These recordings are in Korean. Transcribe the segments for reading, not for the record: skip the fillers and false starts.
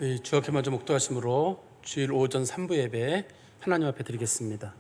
우리 주역회 먼저 목도하심으로 주일 오전 3부 예배 하나님 앞에 드리겠습니다.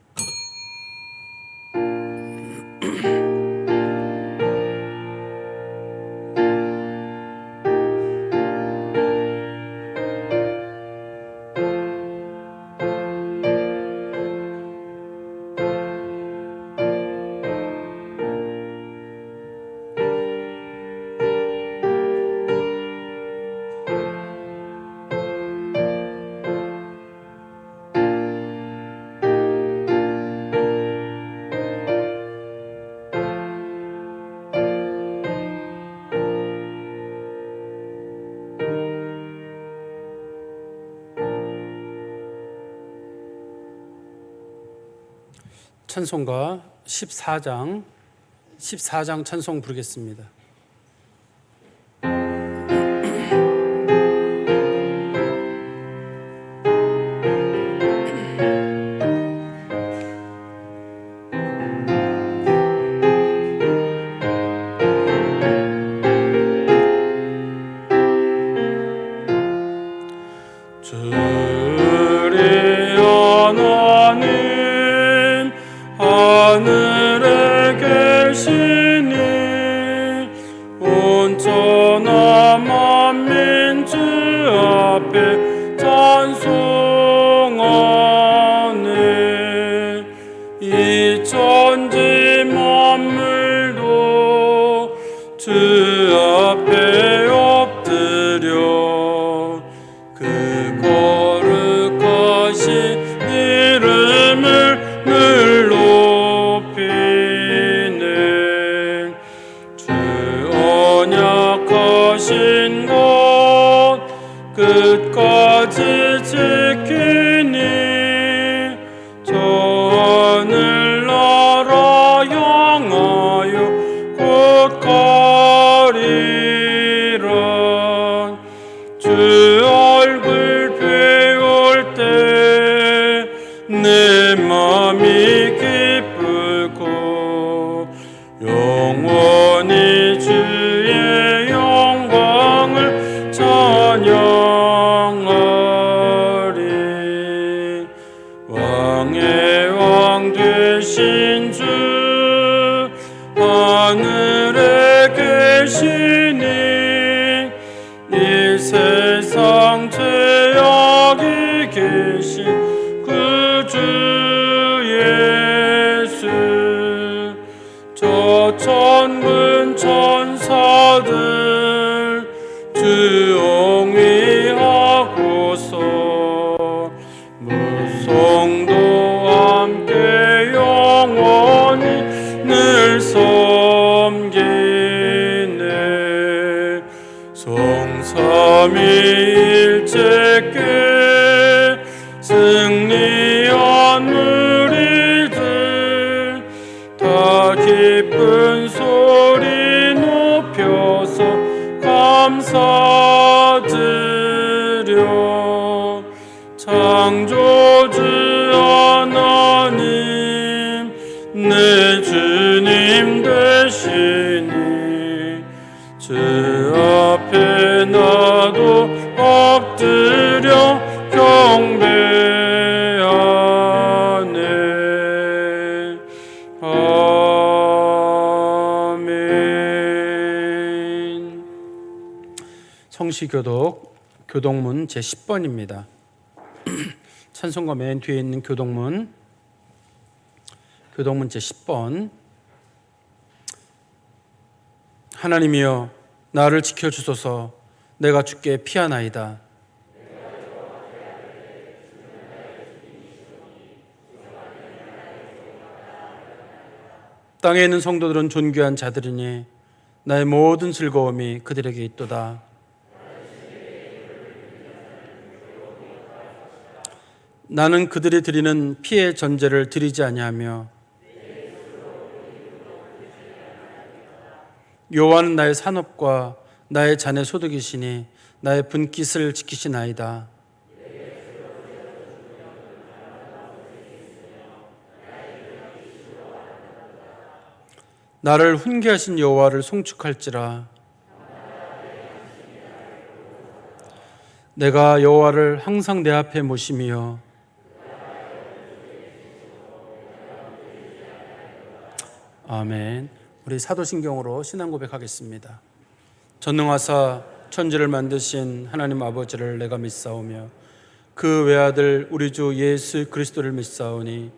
찬송가 14장 찬송 부르겠습니다. 끝까지 지키니 전을 날아 향하여 곧 가리라. 주 얼굴 배울 때 내 맘이 기쁘고 영원히 주의 영광을 찬양하리. 왕의 왕 되신 주 하늘에 계시니 이 세상 죄악이 계신 그 주 예수. 저 천군 천사들 주옹위하고서 무성도 함께 영원히 늘 섬기네. 성삼위일체께 승리한 우리들 다 기쁜 소리 높여서 감사드려. 창조주 하나님 내 주님 되시니 주 앞에 나도 엎드려 경배하네. 아멘. 성시교독 교동문 제10번입니다. 찬송가 맨 뒤에 있는 교동문 제10번. 하나님이여 나를 지켜주소서. 내가 주께 피하나이다. 땅에 있는 성도들은 존귀한 자들이니 나의 모든 즐거움이 그들에게 있도다. 나는 그들이 드리는 피의 전제를 드리지 아니하며 여호와는 나의 산업과 나의 잔의 소득이시니 나의 분깃을 지키시나이다. 나를 훈계하신 여호와를 송축할지라. 내가 여호와를 항상 내 앞에 모심이여 아멘. 우리 사도신경으로 신앙 고백하겠습니다. 전능하사 천지를 만드신 하나님 아버지를 내가 믿사오며 그 외아들 우리 주 예수 그리스도를 믿사오니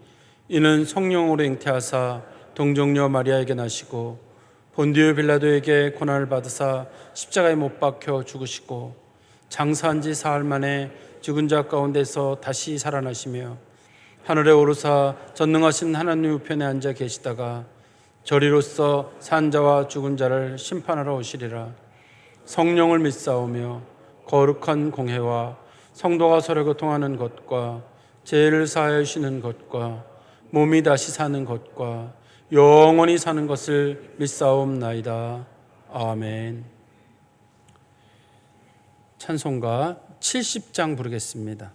이는 성령으로 잉태하사 동정녀 마리아에게 나시고 본디오 빌라도에게 고난을 받으사 십자가에 못 박혀 죽으시고 장사한 지 사흘 만에 죽은 자 가운데서 다시 살아나시며 하늘에 오르사 전능하신 하나님 우편에 앉아 계시다가 저리로서 산 자와 죽은 자를 심판하러 오시리라. 성령을 믿사오며 거룩한 공회와 성도가 서로 교통하는 것과 죄를 사하여 주시는 것과 몸이 다시 사는 것과 영원히 사는 것을 믿사옵나이다. 아멘. 찬송가 70장 부르겠습니다.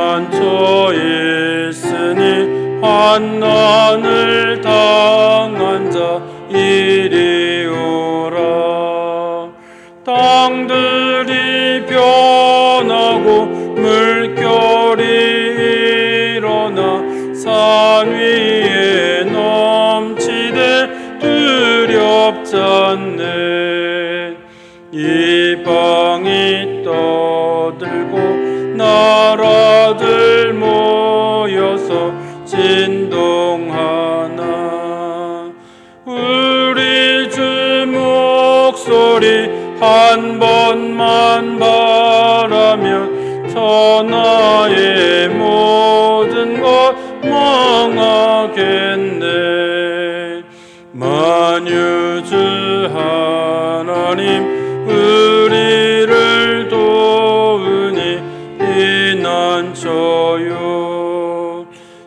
피난처에 있으니 환난을 당한 자 이리 오라. 땅들이 변하고 물결이 일어나 산 위에 넘치되 두렵지 않네. 이방이 떠들고 나라들 모여서 진동하나. 우리 주 목소리 한 번만 바라면 천하의 모든 것 망하겠네. 만유주 하나님 우리를 도우니 피난처요.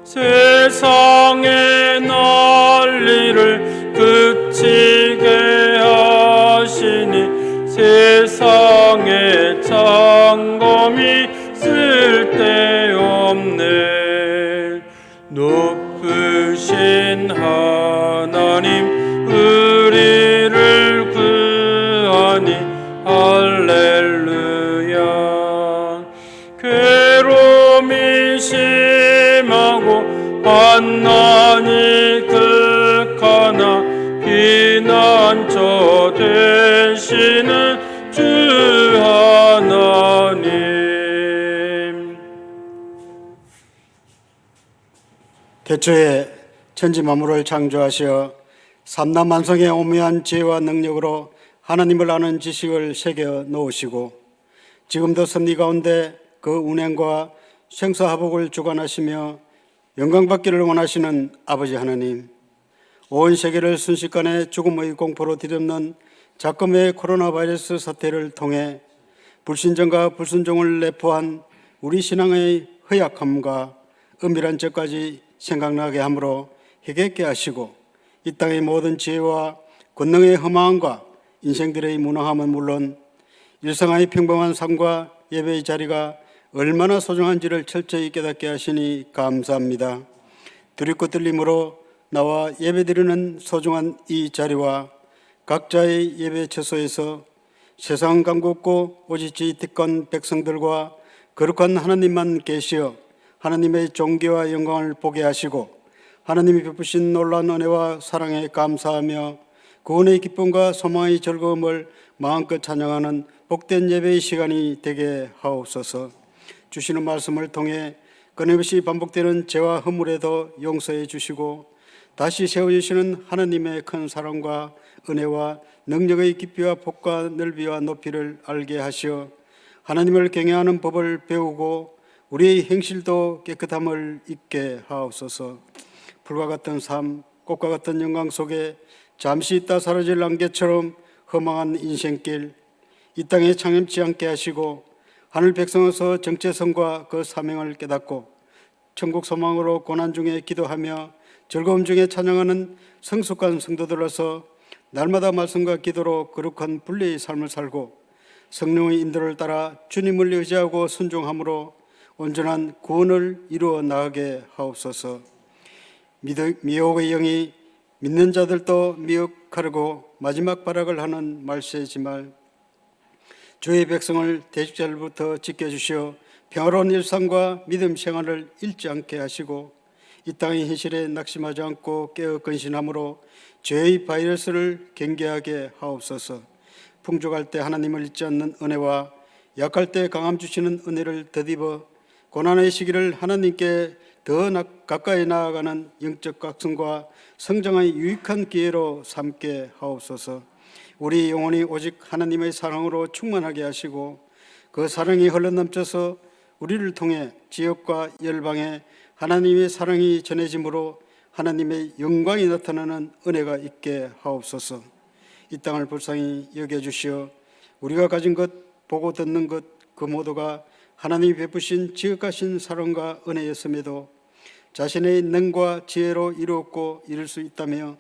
세상의 난리를 그치게 하시니 세상의 창검이 쓸데없네. 높으신 하나님 우리를 구하니 할렐루야. 괴로움이 심하고 환난이 극하나 피난처 되시는 주 하나님. 태초에 천지 만물을 창조하시어 삼남만성의 오묘한 지혜와 능력으로 하나님을 아는 지식을 새겨 놓으시고 지금도 섭리 가운데 그 운행과 생사화복을 주관하시며 영광받기를 원하시는 아버지 하나님, 온 세계를 순식간에 죽음의 공포로 뒤덮는 작금의 코로나 바이러스 사태를 통해 불신정과 불순종을 내포한 우리 신앙의 허약함과 은밀한 죄까지 생각나게 함으로 회개케 하시고 이 땅의 모든 지혜와 권능의 허망함과 인생들의 무능함은 물론 일상의 평범한 삶과 예배의 자리가 얼마나 소중한지를 철저히 깨닫게 하시니 감사합니다. 두렵고 떨림으로 나와 예배드리는 소중한 이 자리와 각자의 예배 처소에서 세상 강국고 오지지 뒷건 백성들과 거룩한 하나님만 계시어 하나님의 존귀와 영광을 보게 하시고 하나님이 베푸신 놀라운 은혜와 사랑에 감사하며 구원의 기쁨과 소망의 즐거움을 마음껏 찬양하는 복된 예배의 시간이 되게 하옵소서. 주시는 말씀을 통해 끊임없이 반복되는 죄와 허물에도 용서해 주시고 다시 세워주시는 하나님의 큰 사랑과 은혜와 능력의 깊이와 폭과 넓이와 높이를 알게 하시어 하나님을 경외하는 법을 배우고 우리의 행실도 깨끗함을 잊게 하옵소서. 불과 같은 삶, 꽃과 같은 영광 속에 잠시 있다 사라질 안개처럼 허망한 인생길, 이 땅에 창염치 않게 하시고 하늘 백성에서 정체성과 그 사명을 깨닫고 천국 소망으로 고난 중에 기도하며 즐거움 중에 찬양하는 성숙한 성도들로서 날마다 말씀과 기도로 거룩한 분리의 삶을 살고 성령의 인도를 따라 주님을 의지하고 순종함으로 온전한 구원을 이루어 나가게 하옵소서. 미혹의 영이 믿는 자들도 미혹하려고 마지막 발악을 하는 말세지만 주의 백성을 대적자들부터 지켜주시어 평화로운 일상과 믿음 생활을 잃지 않게 하시고 이 땅의 현실에 낙심하지 않고 깨어 근신함으로 죄의 바이러스를 경계하게 하옵소서. 풍족할 때 하나님을 잊지 않는 은혜와 약할 때 강함 주시는 은혜를 덧입어 고난의 시기를 하나님께 더 가까이 나아가는 영적 각성과 성장의 유익한 기회로 삼게 하옵소서. 우리 영혼이 오직 하나님의 사랑으로 충만하게 하시고 그 사랑이 흘러넘쳐서 우리를 통해 지역과 열방에 하나님의 사랑이 전해짐으로 하나님의 영광이 나타나는 은혜가 있게 하옵소서. 이 땅을 불쌍히 여겨주시어 우리가 가진 것, 보고 듣는 것, 그 모두가 하나님이 베푸신 지극하신 사랑과 은혜였음에도 자신의 능과 지혜로 이루었고 이룰 수 있다며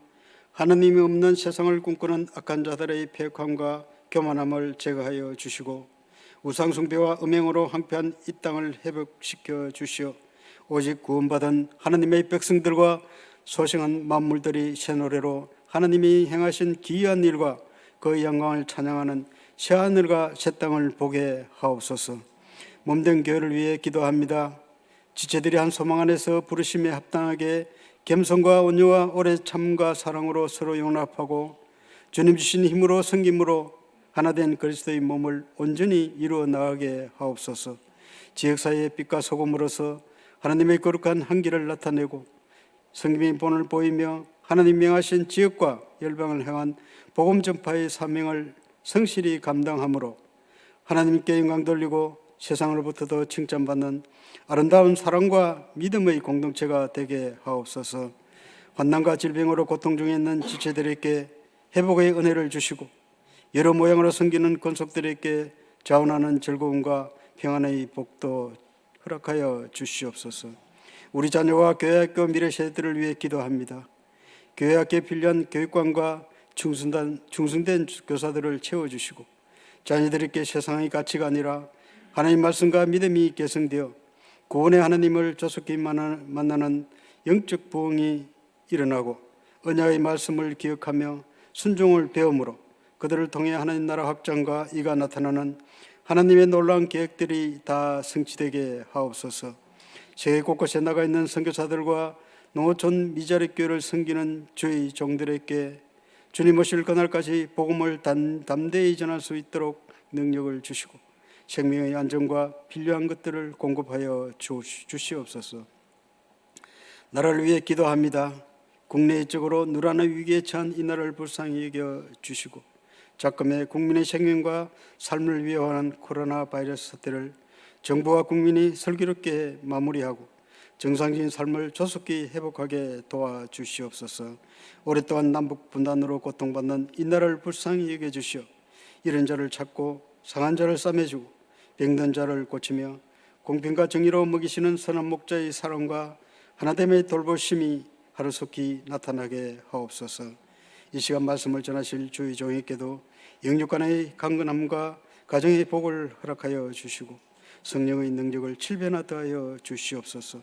하나님이 없는 세상을 꿈꾸는 악한 자들의 패역함과 교만함을 제거하여 주시고 우상숭배와 음행으로 황폐한 이 땅을 회복시켜 주시어 오직 구원받은 하나님의 백성들과 소생한 만물들이 새 노래로 하나님이 행하신 기이한 일과 그 영광을 찬양하는 새 하늘과 새 땅을 보게 하옵소서. 몸된 교회를 위해 기도합니다. 지체들이 한 소망 안에서 부르심에 합당하게 겸손과 온유와 오래 참과 사랑으로 서로 용납하고 주님 주신 힘으로 섬김으로 하나된 그리스도의 몸을 온전히 이루어 나가게 하옵소서. 지역사회의 빛과 소금으로서 하나님의 거룩한 한기를 나타내고 성김의 본을 보이며 하나님 명하신 지역과 열방을 향한 복음 전파의 사명을 성실히 감당함으로 하나님께 영광 돌리고 세상으로부터도 칭찬받는 아름다운 사랑과 믿음의 공동체가 되게 하옵소서. 환난과 질병으로 고통 중에 있는 지체들에게 회복의 은혜를 주시고 여러 모양으로 섬기는 권속들에게 자원하는 즐거움과 평안의 복도 허락하여 주시옵소서. 우리 자녀와 교회학교 미래 세대들을 위해 기도합니다. 교회학교에 필요한 교육관과 충성된 교사들을 채워주시고 자녀들에게 세상의 가치가 아니라 하나님 말씀과 믿음이 계승되어 구원의 하나님을 조속히 만나는 영적 부흥이 일어나고 언약의 말씀을 기억하며 순종을 배움으로 그들을 통해 하나님 나라 확장과 이가 나타나는 하나님의 놀라운 계획들이 다 성취되게 하옵소서. 세계 곳곳에 나가 있는 선교사들과 농어촌 미자립 교회를 섬기는 주의 종들에게 주님 오실 그날까지 복음을 담대히 전할 수 있도록 능력을 주시고 생명의 안전과 필요한 것들을 공급하여 주시옵소서. 나라를 위해 기도합니다. 국내적으로 누라는 위기에 처한 이 나라를 불쌍히 여겨 주시고 작금의 국민의 생명과 삶을 위협하는 코로나 바이러스 사태를 정부와 국민이 슬기롭게 마무리하고 정상적인 삶을 조속히 회복하게 도와주시옵소서. 오랫동안 남북 분단으로 고통받는 이 나라를 불쌍히 여겨주시어 이런 자를 찾고 상한 자를 싸매주고 병든 자를 고치며 공평과 정의로 먹이시는 선한 목자의 사랑과 하나됨의 돌보심이 하루속히 나타나게 하옵소서. 이 시간 말씀을 전하실 주의 종에게도 영육간의 강건함과 가정의 복을 허락하여 주시고 성령의 능력을 7배나 더하여 주시옵소서.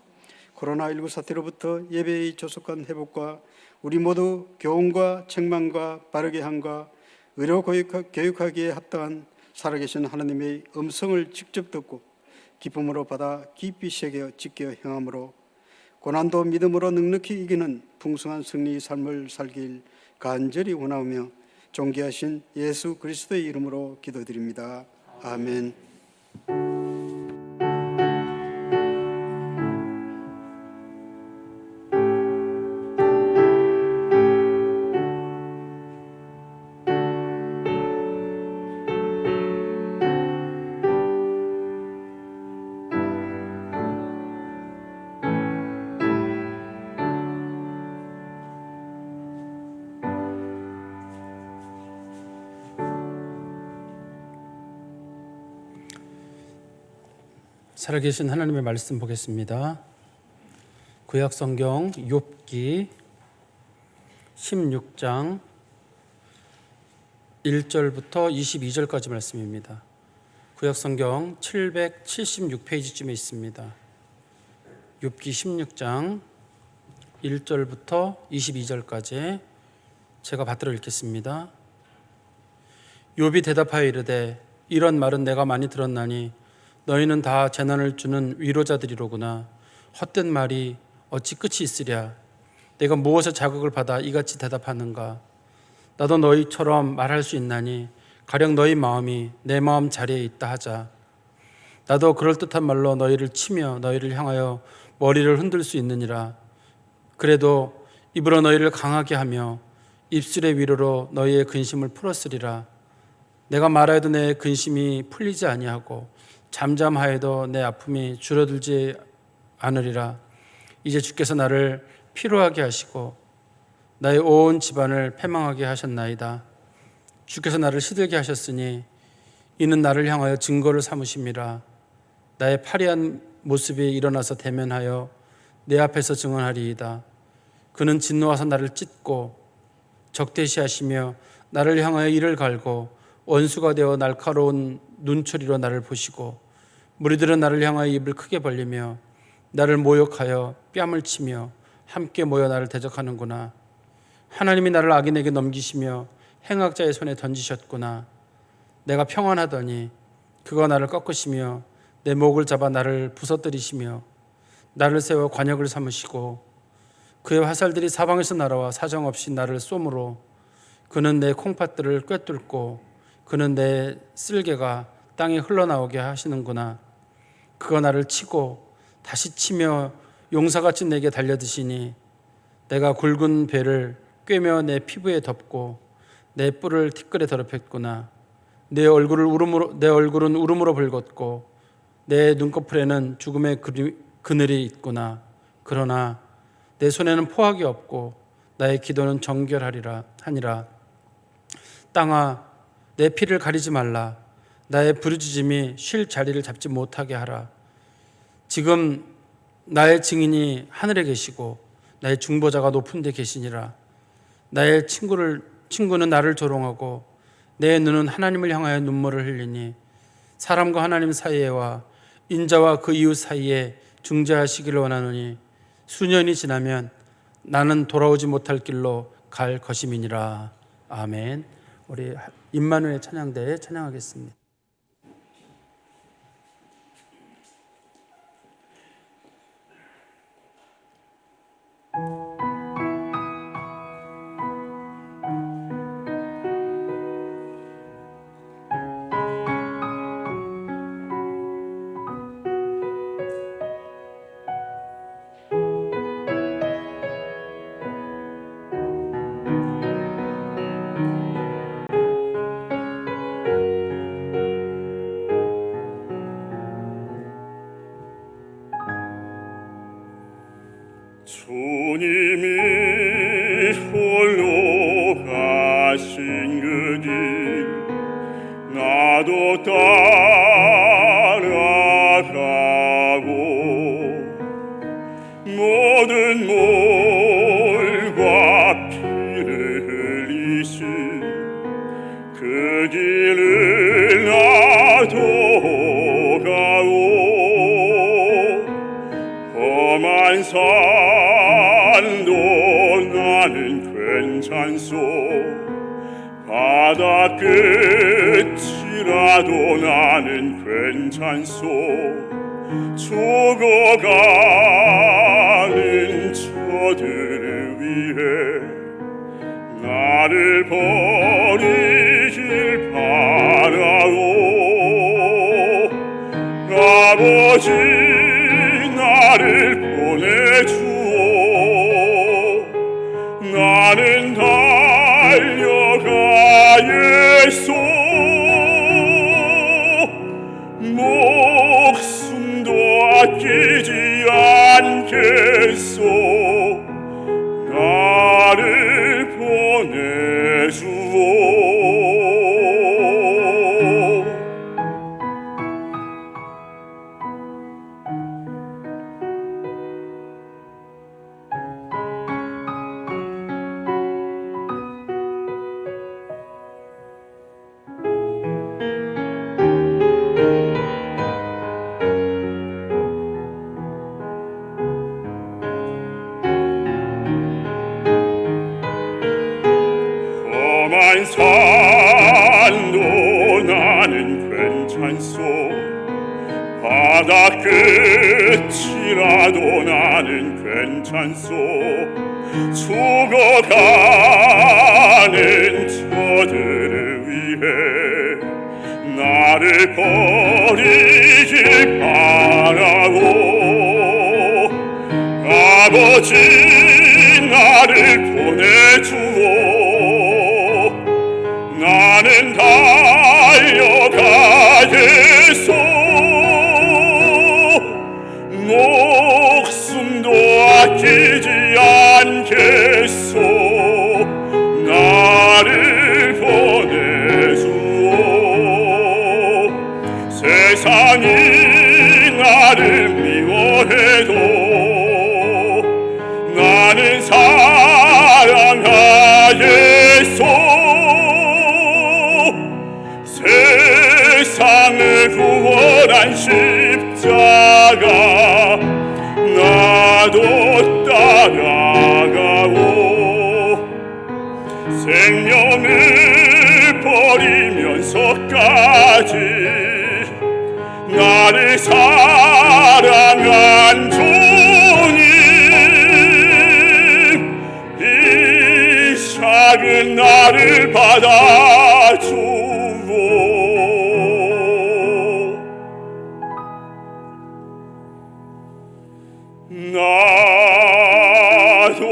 코로나19 사태로부터 예배의 조속한 회복과 우리 모두 교훈과 책망과 바르게 함과 의료 교육하기에 합당한 살아계신 하나님의 음성을 직접 듣고 기쁨으로 받아 깊이 새겨 지켜 행함으로 고난도 믿음으로 넉넉히 이기는 풍성한 승리의 삶을 살길 간절히 원하며 존귀하신 예수 그리스도의 이름으로 기도드립니다. 아멘. 살아계신 하나님의 말씀 보겠습니다. 구약 성경 욥기 16장 1절부터 22절까지 말씀입니다. 구약성경 776페이지쯤에 있습니다. 욥기 16장 1절부터 22절까지 제가 받들어 읽겠습니다. 욥이 대답하여 이르되 이런 말은 내가 많이 들었나니 너희는 다 재난을 주는 위로자들이로구나. 헛된 말이 어찌 끝이 있으랴. 내가 무엇에 자극을 받아 이같이 대답하는가. 나도 너희처럼 말할 수 있나니 가령 너희 마음이 내 마음 자리에 있다 하자. 나도 그럴듯한 말로 너희를 치며 너희를 향하여 머리를 흔들 수 있느니라. 그래도 입으로 너희를 강하게 하며 입술의 위로로 너희의 근심을 풀었으리라. 내가 말하여도 내 근심이 풀리지 아니하고 잠잠하여도 내 아픔이 줄어들지 않으리라. 이제 주께서 나를 피로하게 하시고 나의 온 집안을 패망하게 하셨나이다. 주께서 나를 시들게 하셨으니 이는 나를 향하여 증거를 삼으심이라. 나의 파리한 모습이 일어나서 대면하여 내 앞에서 증언하리이다. 그는 진노하사 나를 찢고 적대시하시며 나를 향하여 이를 갈고 원수가 되어 날카로운 눈초리로 나를 보시고 무리들은 나를 향하여 입을 크게 벌리며 나를 모욕하여 뺨을 치며 함께 모여 나를 대적하는구나. 하나님이 나를 악인에게 넘기시며 행악자의 손에 던지셨구나. 내가 평안하더니 그가 나를 꺾으시며 내 목을 잡아 나를 부서뜨리시며 나를 세워 관역을 삼으시고 그의 화살들이 사방에서 날아와 사정없이 나를 쏘므로 그는 내 콩팥들을 꿰뚫고 그는 내 쓸개가 땅에 흘러나오게 하시는구나. 그가 나를 치고 다시 치며 용사같이 내게 달려드시니 내가 굵은 배를 꿰며 내 피부에 덮고 내 뿔을 티끌에 더럽혔구나. 내 얼굴은 울음으로 붉었고 내 눈꺼풀에는 죽음의 그늘이 있구나. 그러나 내 손에는 포악이 없고 나의 기도는 정결하리라 하니라. 땅아, 내 피를 가리지 말라. 나의 부르짖음이 쉴 자리를 잡지 못하게 하라. 지금 나의 증인이 하늘에 계시고 나의 중보자가 높은 데 계시니라. 나의 친구는 나를 조롱하고 내 눈은 하나님을 향하여 눈물을 흘리니 사람과 하나님 사이에와 인자와 그 이웃 사이에 중재하시기를 원하노니 수년이 지나면 나는 돌아오지 못할 길로 갈 것임이니라. 아멘. 우리 임마누엘 찬양대에 찬양하겠습니다. 주님이 홀로 가신 그 길 나도 따라가고 모든 몰과 피를 흘리신 그 길을 나도 가오. 험한 산도 나는 괜찮소. 바다 끝이라도 나는 괜찮소. 죽어가는 저들을 위해 나를 버리길 바라오. 아버지 나를 보내주오. 나는 달려가겠소. 목숨도 아끼지 않겠소. 나를 보내주오. 끝이라도 나는 괜찮소. 죽어가는 저들을 위해 나를 버리길 바라고 아버지 나를 보내주오. 나는 달려가겠소. 목숨도 아끼지 않겠소. 나를 보내주오. 세상이 나를 미워해도 나는 사랑하겠소. 세상을 구원한 십자가 나도 따라가고 생명을 버리면서까지 나를 사랑한 주님, 이 작은 나를 받아주고 나도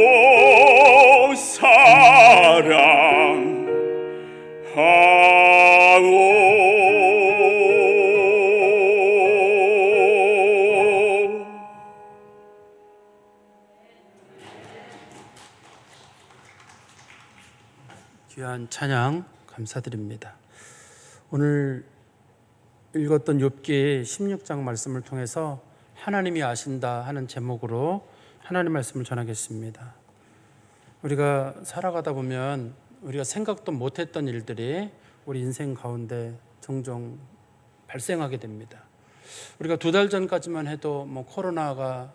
사랑하오. 귀한 찬양 감사드립니다. 오늘 읽었던 욥기 16장 말씀을 통해서 하나님이 아신다 하는 제목으로 하나님 말씀을 전하겠습니다. 우리가 살아가다 보면 우리가 생각도 못했던 일들이 우리 인생 가운데 종종 발생하게 됩니다. 우리가 2달 전까지만 해도 코로나가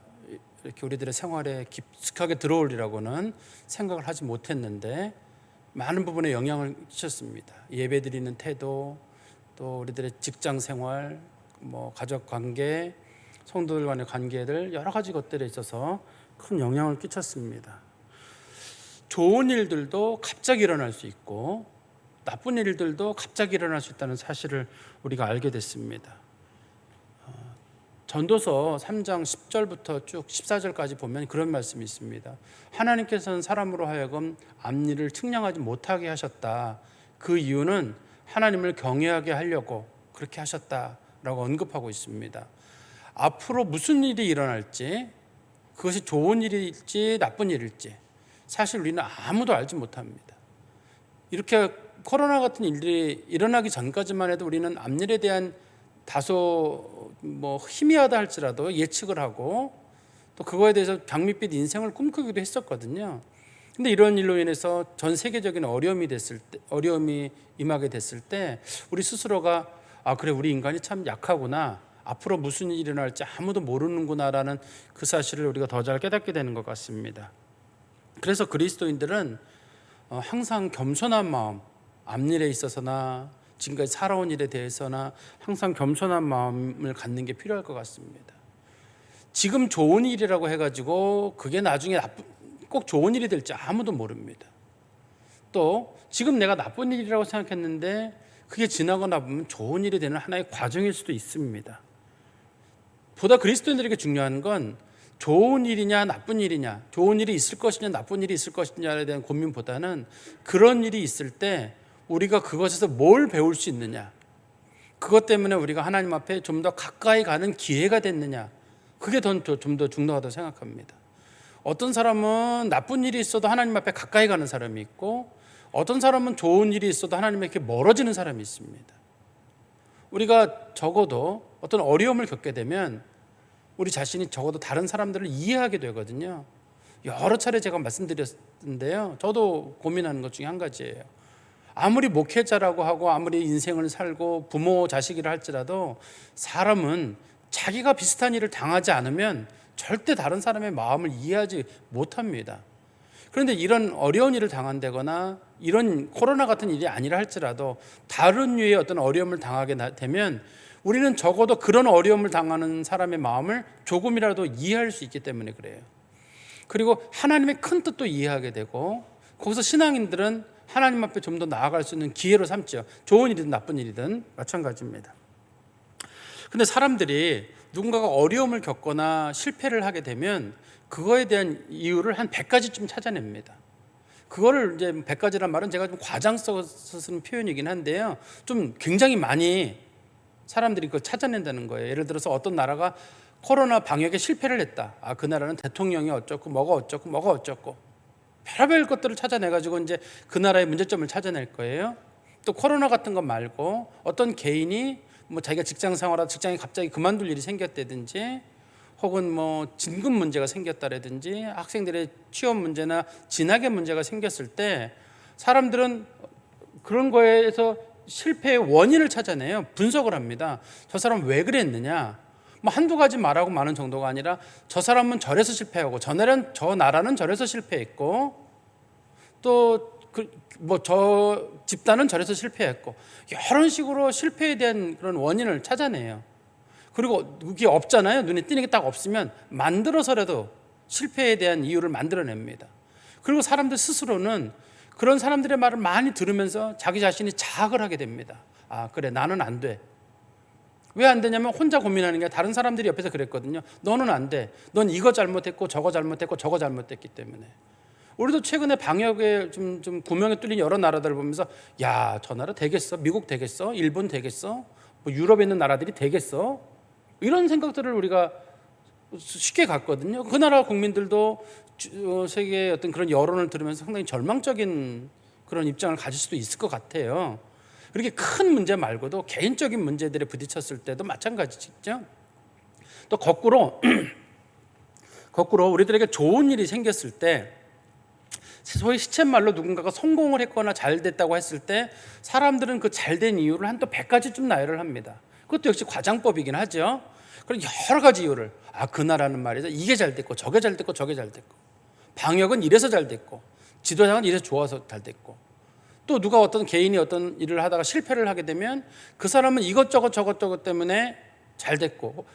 이렇게 우리들의 생활에 깊숙하게 들어오리라고는 생각을 하지 못했는데 많은 부분에 영향을 끼쳤습니다. 예배드리는 태도, 또 우리들의 직장 생활, 가족 관계, 성도들 간의 관계들 여러 가지 것들에 있어서 큰 영향을 끼쳤습니다. 좋은 일들도 갑자기 일어날 수 있고 나쁜 일들도 갑자기 일어날 수 있다는 사실을 우리가 알게 됐습니다. 전도서 3장 10절부터 쭉 14절까지 보면 그런 말씀이 있습니다. 하나님께서는 사람으로 하여금 앞일을 측량하지 못하게 하셨다. 그 이유는 하나님을 경외하게 하려고 그렇게 하셨다라고 언급하고 있습니다. 앞으로 무슨 일이 일어날지, 그것이 좋은 일일지 나쁜 일일지 사실 우리는 아무도 알지 못합니다. 이렇게 코로나 같은 일들이 일어나기 전까지만 해도 우리는 앞일에 대한 다소 희미하다 할지라도 예측을 하고 또 그거에 대해서 장밋빛 인생을 꿈꾸기도 했었거든요. 근데 이런 일로 인해서 전 세계적인 어려움이 임하게 됐을 때 우리 스스로가 그래 우리 인간이 참 약하구나, 앞으로 무슨 일이 일어날지 아무도 모르는구나라는 그 사실을 우리가 더 잘 깨닫게 되는 것 같습니다. 그래서 그리스도인들은 항상 겸손한 마음, 앞일에 있어서나 지금까지 살아온 일에 대해서나 항상 겸손한 마음을 갖는 게 필요할 것 같습니다. 지금 좋은 일이라고 해가지고 그게 나중에 꼭 좋은 일이 될지 아무도 모릅니다. 또 지금 내가 나쁜 일이라고 생각했는데 그게 지나거나 보면 좋은 일이 되는 하나의 과정일 수도 있습니다. 보다 그리스도인들에게 중요한 건 좋은 일이냐 나쁜 일이냐, 좋은 일이 있을 것이냐 나쁜 일이 있을 것이냐에 대한 고민보다는 그런 일이 있을 때 우리가 그것에서 뭘 배울 수 있느냐, 그것 때문에 우리가 하나님 앞에 좀 더 가까이 가는 기회가 됐느냐, 그게 좀 더 중요하다고 생각합니다. 어떤 사람은 나쁜 일이 있어도 하나님 앞에 가까이 가는 사람이 있고 어떤 사람은 좋은 일이 있어도 하나님에게 멀어지는 사람이 있습니다. 우리가 적어도 어떤 어려움을 겪게 되면 우리 자신이 적어도 다른 사람들을 이해하게 되거든요. 여러 차례 제가 말씀드렸는데요, 저도 고민하는 것 중에 한 가지예요. 아무리 목회자라고 하고 아무리 인생을 살고 부모 자식이라 할지라도 사람은 자기가 비슷한 일을 당하지 않으면 절대 다른 사람의 마음을 이해하지 못합니다. 그런데 이런 어려운 일을 당한다거나 이런 코로나 같은 일이 아니라 할지라도 다른 류의 어떤 어려움을 당하게 되면 우리는 적어도 그런 어려움을 당하는 사람의 마음을 조금이라도 이해할 수 있기 때문에 그래요. 그리고 하나님의 큰 뜻도 이해하게 되고, 거기서 신앙인들은 하나님 앞에 좀 더 나아갈 수 있는 기회로 삼죠. 좋은 일이든 나쁜 일이든 마찬가지입니다. 근데 사람들이 누군가가 어려움을 겪거나 실패를 하게 되면 그거에 대한 이유를 한 100가지쯤 찾아냅니다. 그거를 이제 100가지란 말은 제가 좀 과장써서 쓰는 표현이긴 한데요, 좀 굉장히 많이 사람들이 그걸 찾아낸다는 거예요. 예를 들어서 어떤 나라가 코로나 방역에 실패를 했다. 그 나라는 대통령이 어쩌고 뭐가 어쩌고 별의별 것들을 찾아내가지고 이제 그 나라의 문제점을 찾아낼 거예요. 또 코로나 같은 것 말고 어떤 개인이 뭐 자기가 직장 생활하다 직장이 갑자기 그만둘 일이 생겼다든지, 혹은 뭐 진급 문제가 생겼다라든지, 학생들의 취업 문제나 진학의 문제가 생겼을 때 사람들은 그런 거에서 실패의 원인을 찾아내요. 분석을 합니다. 저 사람 왜 그랬느냐, 뭐 한두 가지 말하고 마는 정도가 아니라 저 사람은 저래서 실패하고 저 나라는 저래서 실패했고, 또 뭐 저 집단은 저래서 실패했고, 이런 식으로 실패에 대한 그런 원인을 찾아내요. 그리고 그게 없잖아요. 눈에 띄는 게 딱 없으면 만들어서라도 실패에 대한 이유를 만들어냅니다. 그리고 사람들 스스로는 그런 사람들의 말을 많이 들으면서 자기 자신이 자학을 하게 됩니다. 그래, 나는 안 돼. 왜 안 되냐면 혼자 고민하는 게, 다른 사람들이 옆에서 그랬거든요. 너는 안 돼. 넌 이거 잘못했고 저거 잘못했고 저거 잘못했기 때문에. 우리도 최근에 방역에 좀 구멍이 뚫린 여러 나라들을 보면서, 야, 저 나라 되겠어? 미국 되겠어? 일본 되겠어? 뭐 유럽에 있는 나라들이 되겠어? 이런 생각들을 우리가 쉽게 갖거든요. 그 나라 국민들도 세계의 어떤 그런 여론을 들으면서 상당히 절망적인 그런 입장을 가질 수도 있을 것 같아요. 그렇게 큰 문제 말고도 개인적인 문제들에 부딪혔을 때도 마찬가지죠. 또 거꾸로 우리들에게 좋은 일이 생겼을 때, 소위 시쳇말로 누군가가 성공을 했거나 잘 됐다고 했을 때 사람들은 그 잘된 이유를 한 또 100가지쯤 나열을 합니다. 그것도 역시 과장법이긴 하죠. 그런 여러 가지 이유를, 그 나라는 말이죠, 이게 잘 됐고 저게 잘 됐고 저게 잘 됐고, 방역은 이래서 잘 됐고, 지도자는 이래서 좋아서 잘 됐고, 또 누가 어떤 개인이 어떤 일을 하다가 실패를 하게 되면 그 사람은 이것저것 저것저것 때문에 잘 됐고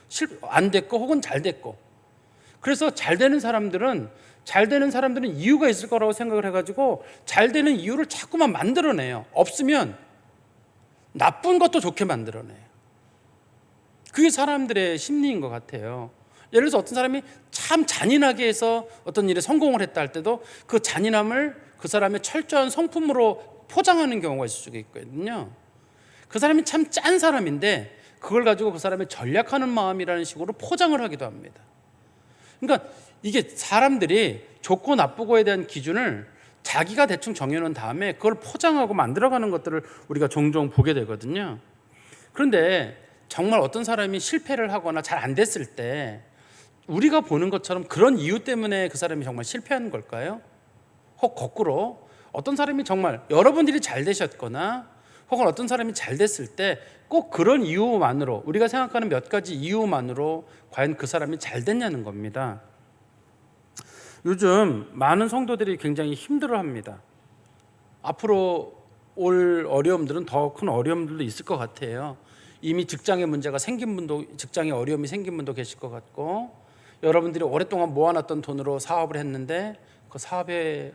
안 됐고 혹은 잘 됐고. 그래서 잘 되는 사람들은 이유가 있을 거라고 생각을 해가지고 잘 되는 이유를 자꾸만 만들어내요. 없으면 나쁜 것도 좋게 만들어내요. 그게 사람들의 심리인 것 같아요. 예를 들어서 어떤 사람이 참 잔인하게 해서 어떤 일에 성공을 했다 할 때도 그 잔인함을 그 사람의 철저한 성품으로 포장하는 경우가 있을 수가 있거든요. 그 사람이 참 짠 사람인데 그걸 가지고 그 사람의 전략하는 마음이라는 식으로 포장을 하기도 합니다. 그러니까 이게 사람들이 좋고 나쁘고에 대한 기준을 자기가 대충 정해놓은 다음에 그걸 포장하고 만들어가는 것들을 우리가 종종 보게 되거든요. 그런데 정말 어떤 사람이 실패를 하거나 잘 안 됐을 때 우리가 보는 것처럼 그런 이유 때문에 그 사람이 정말 실패한 걸까요? 혹 거꾸로 어떤 사람이 정말 여러분들이 잘 되셨거나 혹은 어떤 사람이 잘 됐을 때 꼭 그런 이유만으로, 우리가 생각하는 몇 가지 이유만으로 과연 그 사람이 잘 됐냐는 겁니다. 요즘 많은 성도들이 굉장히 힘들어합니다. 앞으로 올 어려움들은 더 큰 어려움들도 있을 것 같아요. 이미 직장에 문제가 생긴 분도, 직장에 어려움이 생긴 분도 계실 것 같고, 여러분들이 오랫동안 모아놨던 돈으로 사업을 했는데 그 사업이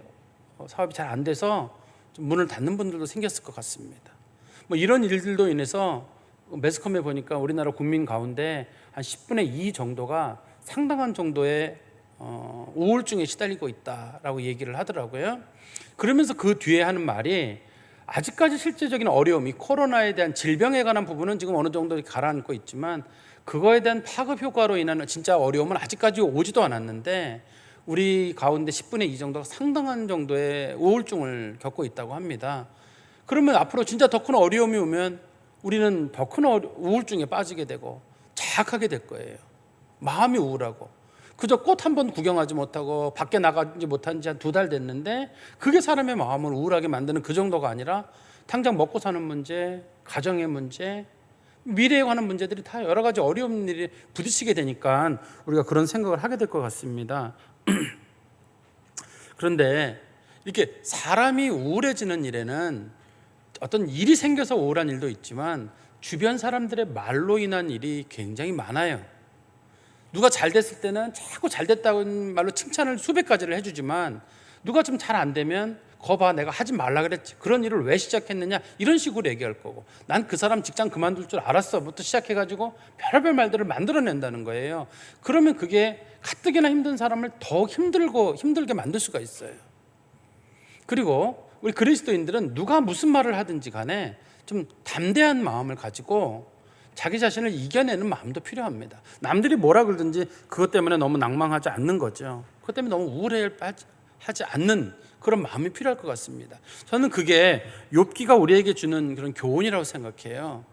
잘 안 돼서 좀 문을 닫는 분들도 생겼을 것 같습니다. 뭐 이런 일들로 인해서 매스컴에 보니까 우리나라 국민 가운데 한 10분의 2 정도가 상당한 정도의 우울증에 시달리고 있다라고 얘기를 하더라고요. 그러면서 그 뒤에 하는 말이, 아직까지 실제적인 어려움이 코로나에 대한 질병에 관한 부분은 지금 어느 정도 가라앉고 있지만 그거에 대한 파급 효과로 인한 진짜 어려움은 아직까지 오지도 않았는데 우리 가운데 10분의 2 정도가 상당한 정도의 우울증을 겪고 있다고 합니다. 그러면 앞으로 진짜 더 큰 어려움이 오면 우리는 더 큰 우울증에 빠지게 되고 자학하게 될 거예요. 마음이 우울하고, 그저 꽃 한 번 구경하지 못하고 밖에 나가지 못한 지 한 2달 됐는데 그게 사람의 마음을 우울하게 만드는 그 정도가 아니라 당장 먹고 사는 문제, 가정의 문제, 미래에 관한 문제들이 다 여러 가지 어려운 일이 부딪히게 되니까 우리가 그런 생각을 하게 될 것 같습니다. 그런데 이렇게 사람이 우울해지는 일에는 어떤 일이 생겨서 우울한 일도 있지만 주변 사람들의 말로 인한 일이 굉장히 많아요. 누가 잘 됐을 때는 자꾸 잘 됐다고 말로 칭찬을 수백 가지를 해주지만 누가 좀 잘 안 되면 거봐 내가 하지 말라 그랬지, 그런 일을 왜 시작했느냐, 이런 식으로 얘기할 거고, 난 그 사람 직장 그만둘 줄 알았어부터 시작해가지고 별별 말들을 만들어낸다는 거예요. 그러면 그게 가뜩이나 힘든 사람을 더 힘들게 만들 수가 있어요. 그리고 우리 그리스도인들은 누가 무슨 말을 하든지 간에 좀 담대한 마음을 가지고 자기 자신을 이겨내는 마음도 필요합니다. 남들이 뭐라 그러든지 그것 때문에 너무 낭망하지 않는 거죠. 그것 때문에 너무 우울해하지 않는 그런 마음이 필요할 것 같습니다. 저는 그게 욥기가 우리에게 주는 그런 교훈이라고 생각해요.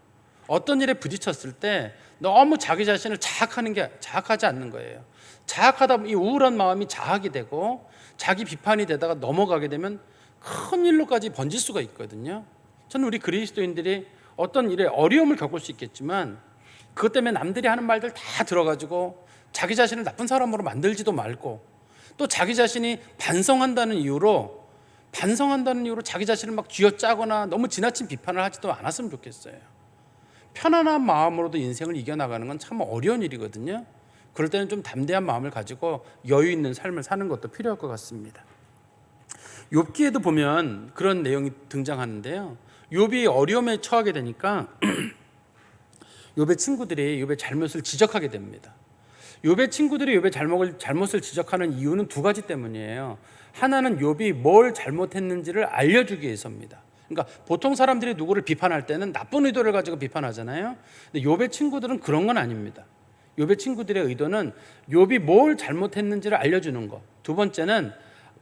어떤 일에 부딪혔을 때 너무 자기 자신을 자학하지 않는 거예요. 자학하다 보면 이 우울한 마음이 자학이 되고 자기 비판이 되다가 넘어가게 되면 큰 일로까지 번질 수가 있거든요. 저는 우리 그리스도인들이 어떤 일에 어려움을 겪을 수 있겠지만 그것 때문에 남들이 하는 말들 다 들어가지고 자기 자신을 나쁜 사람으로 만들지도 말고, 또 자기 자신이 반성한다는 이유로 자기 자신을 막 쥐어짜거나 너무 지나친 비판을 하지도 않았으면 좋겠어요. 편안한 마음으로도 인생을 이겨나가는 건 참 어려운 일이거든요. 그럴 때는 좀 담대한 마음을 가지고 여유 있는 삶을 사는 것도 필요할 것 같습니다. 욥기에도 보면 그런 내용이 등장하는데요. 욥이 어려움에 처하게 되니까 욥의 친구들이 욥의 잘못을 지적하게 됩니다. 욥의 친구들이 욥의 잘못을 지적하는 이유는 두 가지 때문이에요. 하나는 욥이 뭘 잘못했는지를 알려주기 위해서입니다. 그러니까 보통 사람들이 누구를 비판할 때는 나쁜 의도를 가지고 비판하잖아요. 근데 욥의 친구들은 그런 건 아닙니다. 욥의 친구들의 의도는 욥이 뭘 잘못했는지를 알려주는 것. 두 번째는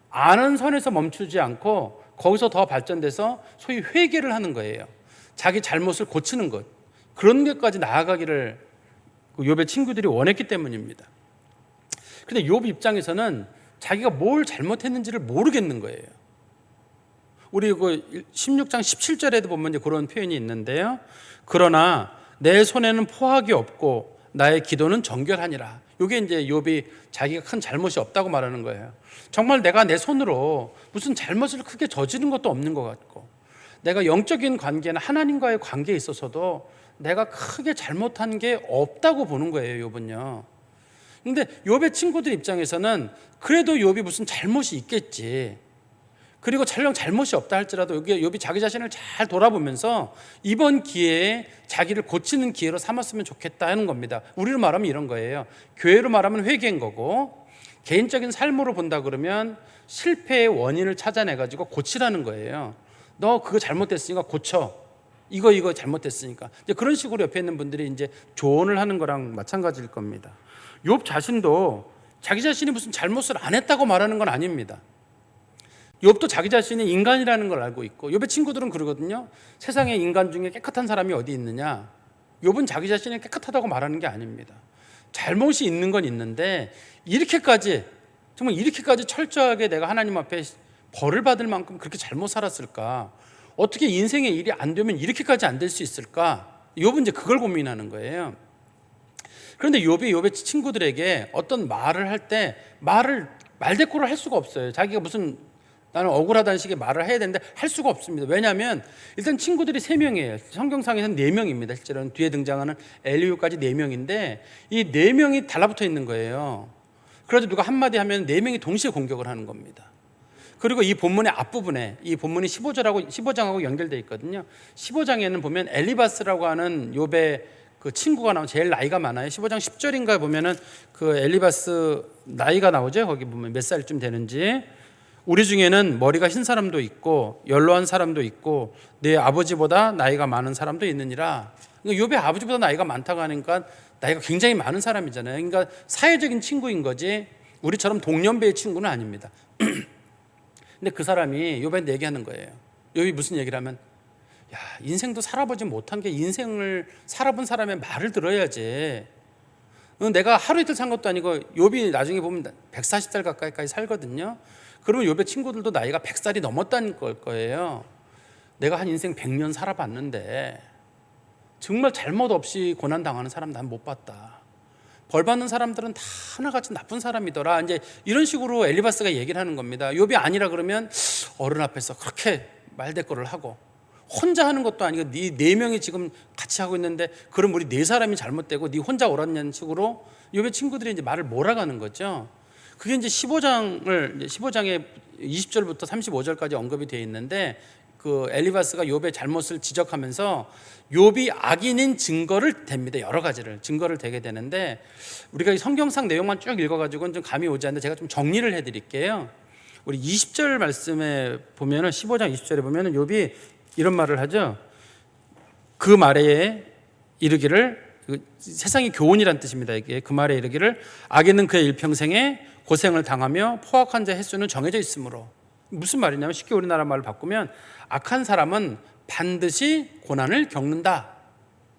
아는 선에서 멈추지 않고 거기서 더 발전돼서 소위 회개를 하는 거예요. 자기 잘못을 고치는 것. 그런 것까지 나아가기를 욥의 친구들이 원했기 때문입니다. 그런데 욥 입장에서는 자기가 뭘 잘못했는지를 모르겠는 거예요. 우리 그 16장 17절에도 보면 이제 그런 표현이 있는데요. 그러나 내 손에는 포악이 없고 나의 기도는 정결하니라. 이게 이제 욥이 자기가 큰 잘못이 없다고 말하는 거예요. 정말 내가 내 손으로 무슨 잘못을 크게 저지른 것도 없는 것 같고, 내가 영적인 관계나 하나님과의 관계에 있어서도 내가 크게 잘못한 게 없다고 보는 거예요, 욥은요. 근데 욥의 친구들 입장에서는 그래도 욥이 무슨 잘못이 있겠지, 그리고 잘못이 없다 할지라도 여기 욥이 자기 자신을 잘 돌아보면서 이번 기회에 자기를 고치는 기회로 삼았으면 좋겠다 하는 겁니다. 우리로 말하면 이런 거예요. 교회로 말하면 회개인 거고, 개인적인 삶으로 본다 그러면 실패의 원인을 찾아내가지고 고치라는 거예요. 너 그거 잘못됐으니까 고쳐. 이거 잘못됐으니까. 이제 그런 식으로 옆에 있는 분들이 이제 조언을 하는 거랑 마찬가지일 겁니다. 욥 자신도 자기 자신이 무슨 잘못을 안 했다고 말하는 건 아닙니다. 욥도 자기 자신이 인간이라는 걸 알고 있고, 욥의 친구들은 그러거든요. 세상에 인간 중에 깨끗한 사람이 어디 있느냐. 욥은 자기 자신이 깨끗하다고 말하는 게 아닙니다. 잘못이 있는 건 있는데 정말 이렇게까지 철저하게 내가 하나님 앞에 벌을 받을 만큼 그렇게 잘못 살았을까? 어떻게 인생의 일이 안 되면 이렇게까지 안 될 수 있을까? 욥은 이제 그걸 고민하는 거예요. 그런데 욥의 친구들에게 어떤 말을 할 때 말대꾸를 할 수가 없어요. 자기가 무슨 나는 억울하다는 식의 말을 해야 되는데 할 수가 없습니다. 왜냐하면 일단 친구들이 3명이에요. 성경상에서는 4명입니다. 실제로는 뒤에 등장하는 엘리후까지 4명인데 이 4명이 달라붙어 있는 거예요. 그래서 누가 한마디 하면 4명이 동시에 공격을 하는 겁니다. 그리고 이 본문의 앞부분에, 이 본문이 15장하고 연결되어 있거든요. 15장에는 보면 엘리바스라고 하는 욥의 그 친구가 나오고 제일 나이가 많아요. 15장 10절인가 보면은 그 엘리바스 나이가 나오죠. 거기 보면 몇 살쯤 되는지. 우리 중에는 머리가 흰 사람도 있고 연로한 사람도 있고 내 아버지보다 나이가 많은 사람도 있느니라. 욥의 아버지보다 나이가 많다고 하니까 나이가 굉장히 많은 사람이잖아요. 그러니까 사회적인 친구인 거지 우리처럼 동년배의 친구는 아닙니다. 근데 그 사람이 욥한테 얘기하는 거예요. 욥이 무슨 얘기를 하면, 야, 인생도 살아보지 못한 게 인생을 살아본 사람의 말을 들어야지. 내가 하루 이틀 산 것도 아니고 욥이 나중에 보면 140살 가까이까지 살거든요. 그러면 욥의 친구들도 나이가 100살이 넘었다는 걸 거예요. 내가 한 인생 100년 살아봤는데 정말 잘못 없이 고난당하는 사람 난 못 봤다. 벌 받는 사람들은 다 하나같이 나쁜 사람이더라. 이제 이런 식으로 엘리바스가 얘기를 하는 겁니다. 욥이 아니라 그러면 어른 앞에서 그렇게 말대꾸를 하고 혼자 하는 것도 아니고 네 명이 지금 같이 하고 있는데 그럼 우리 네 사람이 잘못되고 네 혼자 옳았냐는 식으로 욥의 친구들이 이제 말을 몰아가는 거죠. 그게 이제 15장에 20절부터 35절까지 언급이 되어 있는데 그 엘리바스가 욥의 잘못을 지적하면서 욥이 악인인 증거를 댑니다. 여러 가지를 증거를 대게 되는데 우리가 이 성경상 내용만 쭉 읽어가지고는 좀 감이 오지 않는데 제가 좀 정리를 해드릴게요. 우리 20절 말씀에 보면은 15장 20절에 보면은 욥이 이런 말을 하죠. 그 말에 이르기를 세상이 교훈이란 뜻입니다. 이게 그 말에 이르기를 악인은 그의 일평생에 고생을 당하며 포악한 자의 횟수는 정해져 있으므로 무슨 말이냐면 쉽게 우리나라 말을 바꾸면 악한 사람은 반드시 고난을 겪는다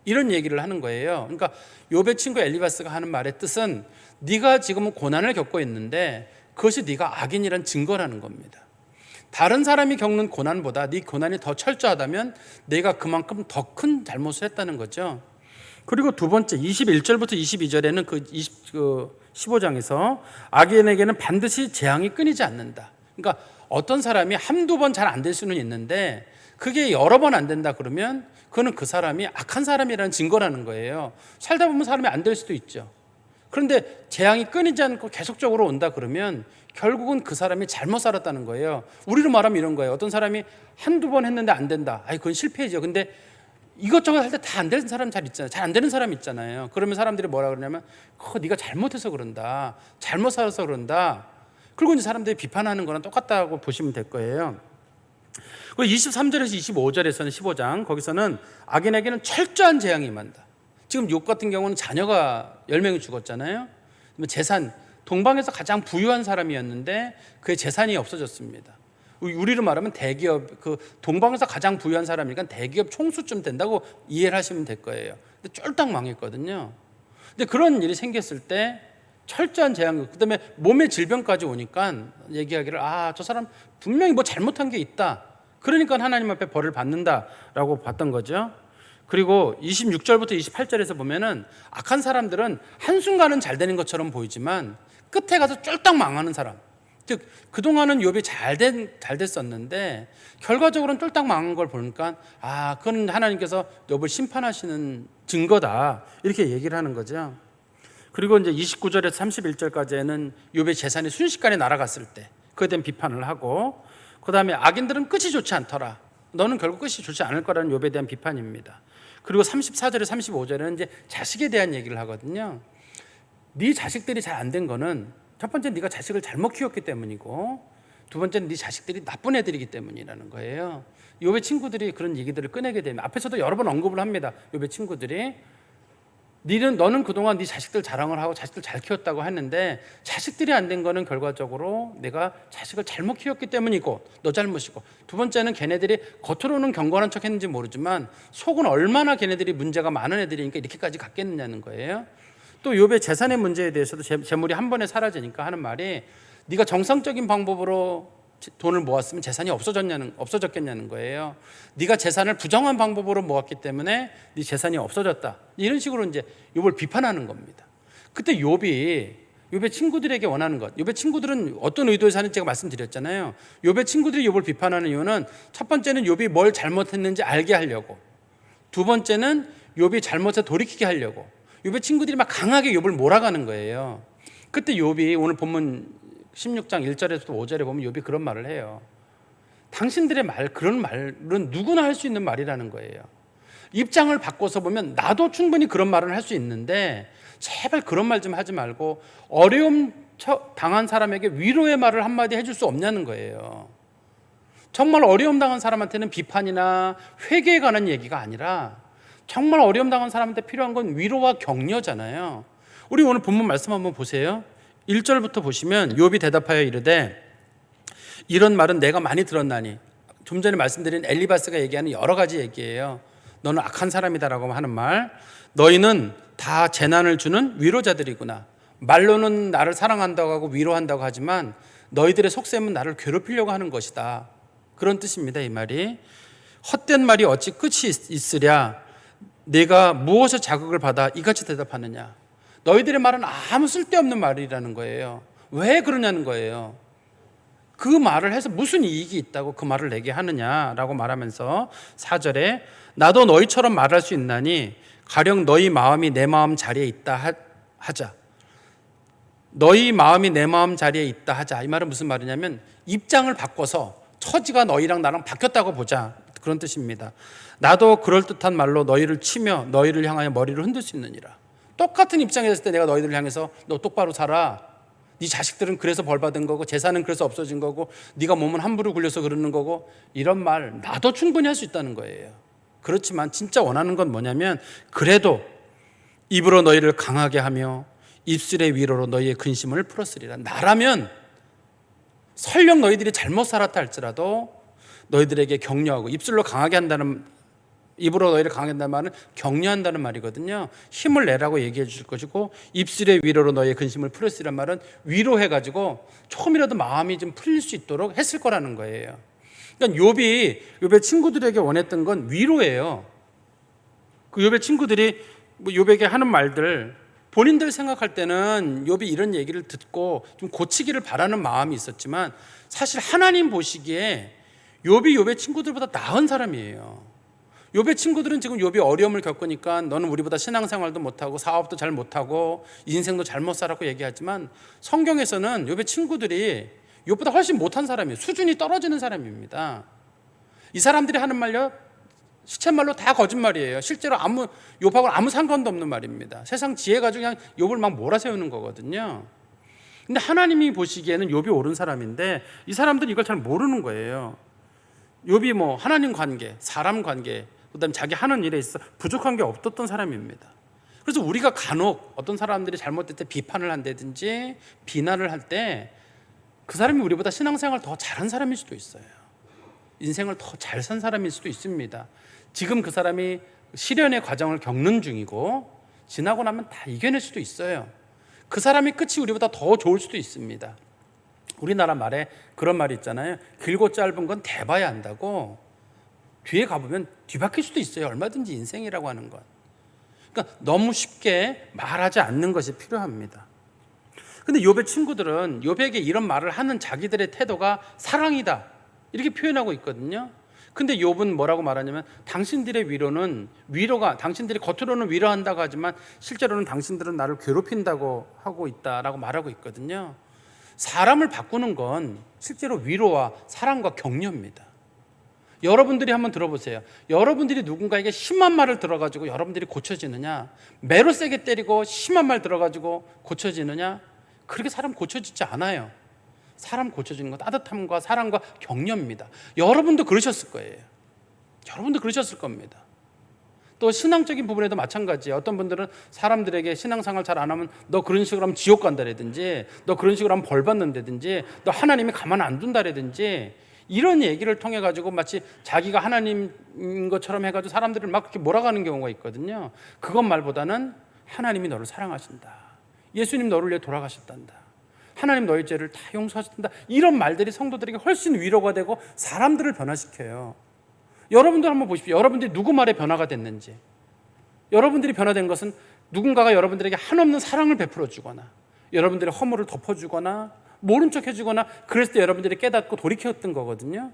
이런 얘기를 하는 거예요. 그러니까 욥의 친구 엘리바스가 하는 말의 뜻은 네가 지금은 고난을 겪고 있는데 그것이 네가 악인이란 증거라는 겁니다. 다른 사람이 겪는 고난보다 네 고난이 더 철저하다면 내가 그만큼 더 큰 잘못을 했다는 거죠. 그리고 두 번째 21절부터 22절에는 그 15장에서 악인에게는 반드시 재앙이 끊이지 않는다. 그러니까 어떤 사람이 한두 번 잘 안 될 수는 있는데 그게 여러 번 안 된다 그러면 그거는 그 사람이 악한 사람이라는 증거라는 거예요. 살다 보면 사람이 안 될 수도 있죠. 그런데 재앙이 끊이지 않고 계속적으로 온다 그러면 결국은 그 사람이 잘못 살았다는 거예요. 우리로 말하면 이런 거예요. 어떤 사람이 한두 번 했는데 안 된다. 그건 실패죠. 근데 이것저것 할 때 다 안 되는 사람 잘 있잖아요. 잘 안 되는 사람 있잖아요. 그러면 사람들이 뭐라 그러냐면 네가 잘못해서 그런다. 잘못 살아서 그런다. 그리고 이제 사람들이 비판하는 거랑 똑같다고 보시면 될 거예요. 그리고 23절에서 25절에서는 15장 거기서는 악인에게는 철저한 재앙이 임한다. 지금 욥 같은 경우는 자녀가 10명이 죽었잖아요. 재산, 동방에서 가장 부유한 사람이었는데 그의 재산이 없어졌습니다. 우리로 말하면 대기업, 그 동방에서 가장 부유한 사람이니까 대기업 총수쯤 된다고 이해를 하시면 될 거예요. 근데 쫄딱 망했거든요. 근데 그런 일이 생겼을 때 철저한 재앙, 그다음에 몸에 질병까지 오니까 얘기하기를 저 사람 분명히 뭐 잘못한 게 있다. 그러니까 하나님 앞에 벌을 받는다라고 봤던 거죠. 그리고 26절부터 28절에서 보면은 악한 사람들은 한순간은 잘 되는 것처럼 보이지만 끝에 가서 쫄딱 망하는 사람. 즉 그동안은 욥이 잘 됐었는데 결과적으로는 쫄딱 망한 걸 보니까 그건 하나님께서 욥을 심판하시는 증거다. 이렇게 얘기를 하는 거죠. 그리고 이제 29절에서 31절까지는 욥의 재산이 순식간에 날아갔을 때 그에 대한 비판을 하고 그다음에 악인들은 끝이 좋지 않더라. 너는 결국 끝이 좋지 않을 거라는 욥에 대한 비판입니다. 그리고 34절에 35절에는 이제 자식에 대한 얘기를 하거든요. 네 자식들이 잘 안 된 거는 첫 번째 네가 자식을 잘못 키웠기 때문이고 두 번째는 네 자식들이 나쁜 애들이기 때문이라는 거예요. 욥의 친구들이 그런 얘기들을 꺼내게 되면 앞에서도 여러 번 언급을 합니다. 욥의 친구들이 너는 그동안 네 자식들 자랑을 하고 자식들 잘 키웠다고 했는데 자식들이 안 된 거는 결과적으로 내가 자식을 잘못 키웠기 때문이고 너 잘못이고 두 번째는 걔네들이 겉으로는 경건한 척 했는지 모르지만 속은 얼마나 걔네들이 문제가 많은 애들이니까 이렇게까지 갔겠느냐는 거예요. 또 욥의 재산의 문제에 대해서도 재물이 한 번에 사라지니까 하는 말이 네가 정상적인 방법으로 돈을 모았으면 재산이 없어졌겠냐는 거예요. 네가 재산을 부정한 방법으로 모았기 때문에 네 재산이 없어졌다. 이런 식으로 이제 욥을 비판하는 겁니다. 그때 욥의 친구들에게 원하는 것, 욥의 친구들은 어떤 의도에서 하는지 제가 말씀드렸잖아요. 욥의 친구들이 욥을 비판하는 이유는 첫 번째는 욥이 뭘 잘못했는지 알게 하려고, 두 번째는 욥이 잘못해서 돌이키게 하려고. 욥의 친구들이 막 강하게 욥을 몰아가는 거예요. 그때 욥이 오늘 본문 16장 1절에서 5절에 보면 욥이 그런 말을 해요. 당신들의 그런 말은 누구나 할 수 있는 말이라는 거예요. 입장을 바꿔서 보면 나도 충분히 그런 말을 할 수 있는데 제발 그런 말 좀 하지 말고 어려움 당한 사람에게 위로의 말을 한마디 해줄 수 없냐는 거예요. 정말 어려움 당한 사람한테는 비판이나 회개에 관한 얘기가 아니라 정말 어려움 당한 사람한테 필요한 건 위로와 격려잖아요. 우리 오늘 본문 말씀 한번 보세요. 1절부터 보시면 욥이 대답하여 이르되 이런 말은 내가 많이 들었나니, 좀 전에 말씀드린 엘리바스가 얘기하는 여러 가지 얘기예요. 너는 악한 사람이다라고 하는 말, 너희는 다 재난을 주는 위로자들이구나. 말로는 나를 사랑한다고 하고 위로한다고 하지만 너희들의 속셈은 나를 괴롭히려고 하는 것이다. 그런 뜻입니다. 이 말이 헛된 말이 어찌 끝이 있으랴. 내가 무엇에 자극을 받아 이같이 대답하느냐. 너희들의 말은 아무 쓸데없는 말이라는 거예요. 왜 그러냐는 거예요. 그 말을 해서 무슨 이익이 있다고 그 말을 내게 하느냐라고 말하면서 4절에 나도 너희처럼 말할 수 있나니 가령 너희 마음이 내 마음 자리에 있다 하자. 너희 마음이 내 마음 자리에 있다 하자. 이 말은 무슨 말이냐면 입장을 바꿔서 처지가 너희랑 나랑 바뀌었다고 보자. 그런 뜻입니다. 나도 그럴듯한 말로 너희를 치며 너희를 향하여 머리를 흔들 수 있느니라. 똑같은 입장에 있을 때 내가 너희를 향해서 너 똑바로 살아. 네 자식들은 그래서 벌받은 거고 재산은 그래서 없어진 거고 네가 몸은 함부로 굴려서 그러는 거고 이런 말 나도 충분히 할 수 있다는 거예요. 그렇지만 진짜 원하는 건 뭐냐면 그래도 입으로 너희를 강하게 하며 입술의 위로로 너희의 근심을 풀었으리라. 나라면 설령 너희들이 잘못 살았다 할지라도 너희들에게 격려하고 입술로 강하게 한다는 입으로 너희를 강하게 한다는 말은 격려한다는 말이거든요. 힘을 내라고 얘기해 주실 것이고 입술의 위로로 너희의 근심을 풀었으리란 말은 위로해가지고 조금이라도 마음이 좀 풀릴 수 있도록 했을 거라는 거예요. 그러니까 욥의 친구들에게 원했던 건 위로예요. 그 욥의 친구들이 욥에게 하는 말들 본인들 생각할 때는 욥이 이런 얘기를 듣고 좀 고치기를 바라는 마음이 있었지만 사실 하나님 보시기에 욥의 친구들보다 나은 사람이에요. 욥의 친구들은 지금 욥이 어려움을 겪으니까 너는 우리보다 신앙생활도 못하고 사업도 잘 못하고 인생도 잘못 살았고 얘기하지만 성경에서는 욥의 친구들이 욥보다 훨씬 못한 사람이에요. 수준이 떨어지는 사람입니다. 이 사람들이 하는 말요 시쳇말로 다 거짓말이에요. 실제로 욥하고는 아무 상관도 없는 말입니다. 세상 지혜 가지고 그냥 욥을 막 몰아세우는 거거든요. 근데 하나님이 보시기에는 욥이 옳은 사람인데 이 사람들이 이걸 잘 모르는 거예요. 욥이 하나님 관계, 사람 관계, 그다음에 자기 하는 일에 있어 부족한 게 없었던 사람입니다. 그래서 우리가 간혹 어떤 사람들이 잘못될 때 비판을 한다든지 비난을 할 때 그 사람이 우리보다 신앙생활 더 잘한 사람일 수도 있어요. 인생을 더 잘 산 사람일 수도 있습니다. 지금 그 사람이 시련의 과정을 겪는 중이고 지나고 나면 다 이겨낼 수도 있어요. 그 사람의 끝이 우리보다 더 좋을 수도 있습니다. 우리나라 말에 그런 말이 있잖아요. 길고 짧은 건 대봐야 한다고. 뒤에 가보면 뒤바뀔 수도 있어요. 얼마든지 인생이라고 하는 건. 그러니까 너무 쉽게 말하지 않는 것이 필요합니다. 근데 욥의 친구들은 욥에게 이런 말을 하는 자기들의 태도가 사랑이다 이렇게 표현하고 있거든요. 근데 욥은 뭐라고 말하냐면 당신들의 당신들이 겉으로는 위로한다고 하지만 실제로는 당신들은 나를 괴롭힌다고 하고 있다라고 말하고 있거든요. 사람을 바꾸는 건 실제로 위로와 사랑과 격려입니다. 여러분들이 한번 들어보세요. 여러분들이 누군가에게 심한 말을 들어가지고 여러분들이 고쳐지느냐, 매로 세게 때리고 심한 말 들어가지고 고쳐지느냐, 그렇게 사람 고쳐지지 않아요. 사람 고쳐지는 건 따뜻함과 사랑과 격려입니다. 여러분도 그러셨을 거예요. 여러분도 그러셨을 겁니다. 또 신앙적인 부분에도 마찬가지예요. 어떤 분들은 사람들에게 신앙생활 잘 안 하면 너 그런 식으로 하면 지옥 간다라든지 너 그런 식으로 하면 벌 받는다든지 너 하나님이 가만 안 둔다라든지 이런 얘기를 통해 가지고 마치 자기가 하나님인 것처럼 해가지고 사람들을 막 그렇게 몰아가는 경우가 있거든요. 그것 말보다는 하나님이 너를 사랑하신다. 예수님 너를 위해 돌아가셨단다. 하나님 너의 죄를 다 용서하셨단다. 이런 말들이 성도들에게 훨씬 위로가 되고 사람들을 변화시켜요. 여러분들 한번 보십시오. 여러분들이 누구 말에 변화가 됐는지. 여러분들이 변화된 것은 누군가가 여러분들에게 한없는 사랑을 베풀어 주거나 여러분들의 허물을 덮어주거나 모른 척 해주거나 그랬을 때 여러분들이 깨닫고 돌이켰던 거거든요.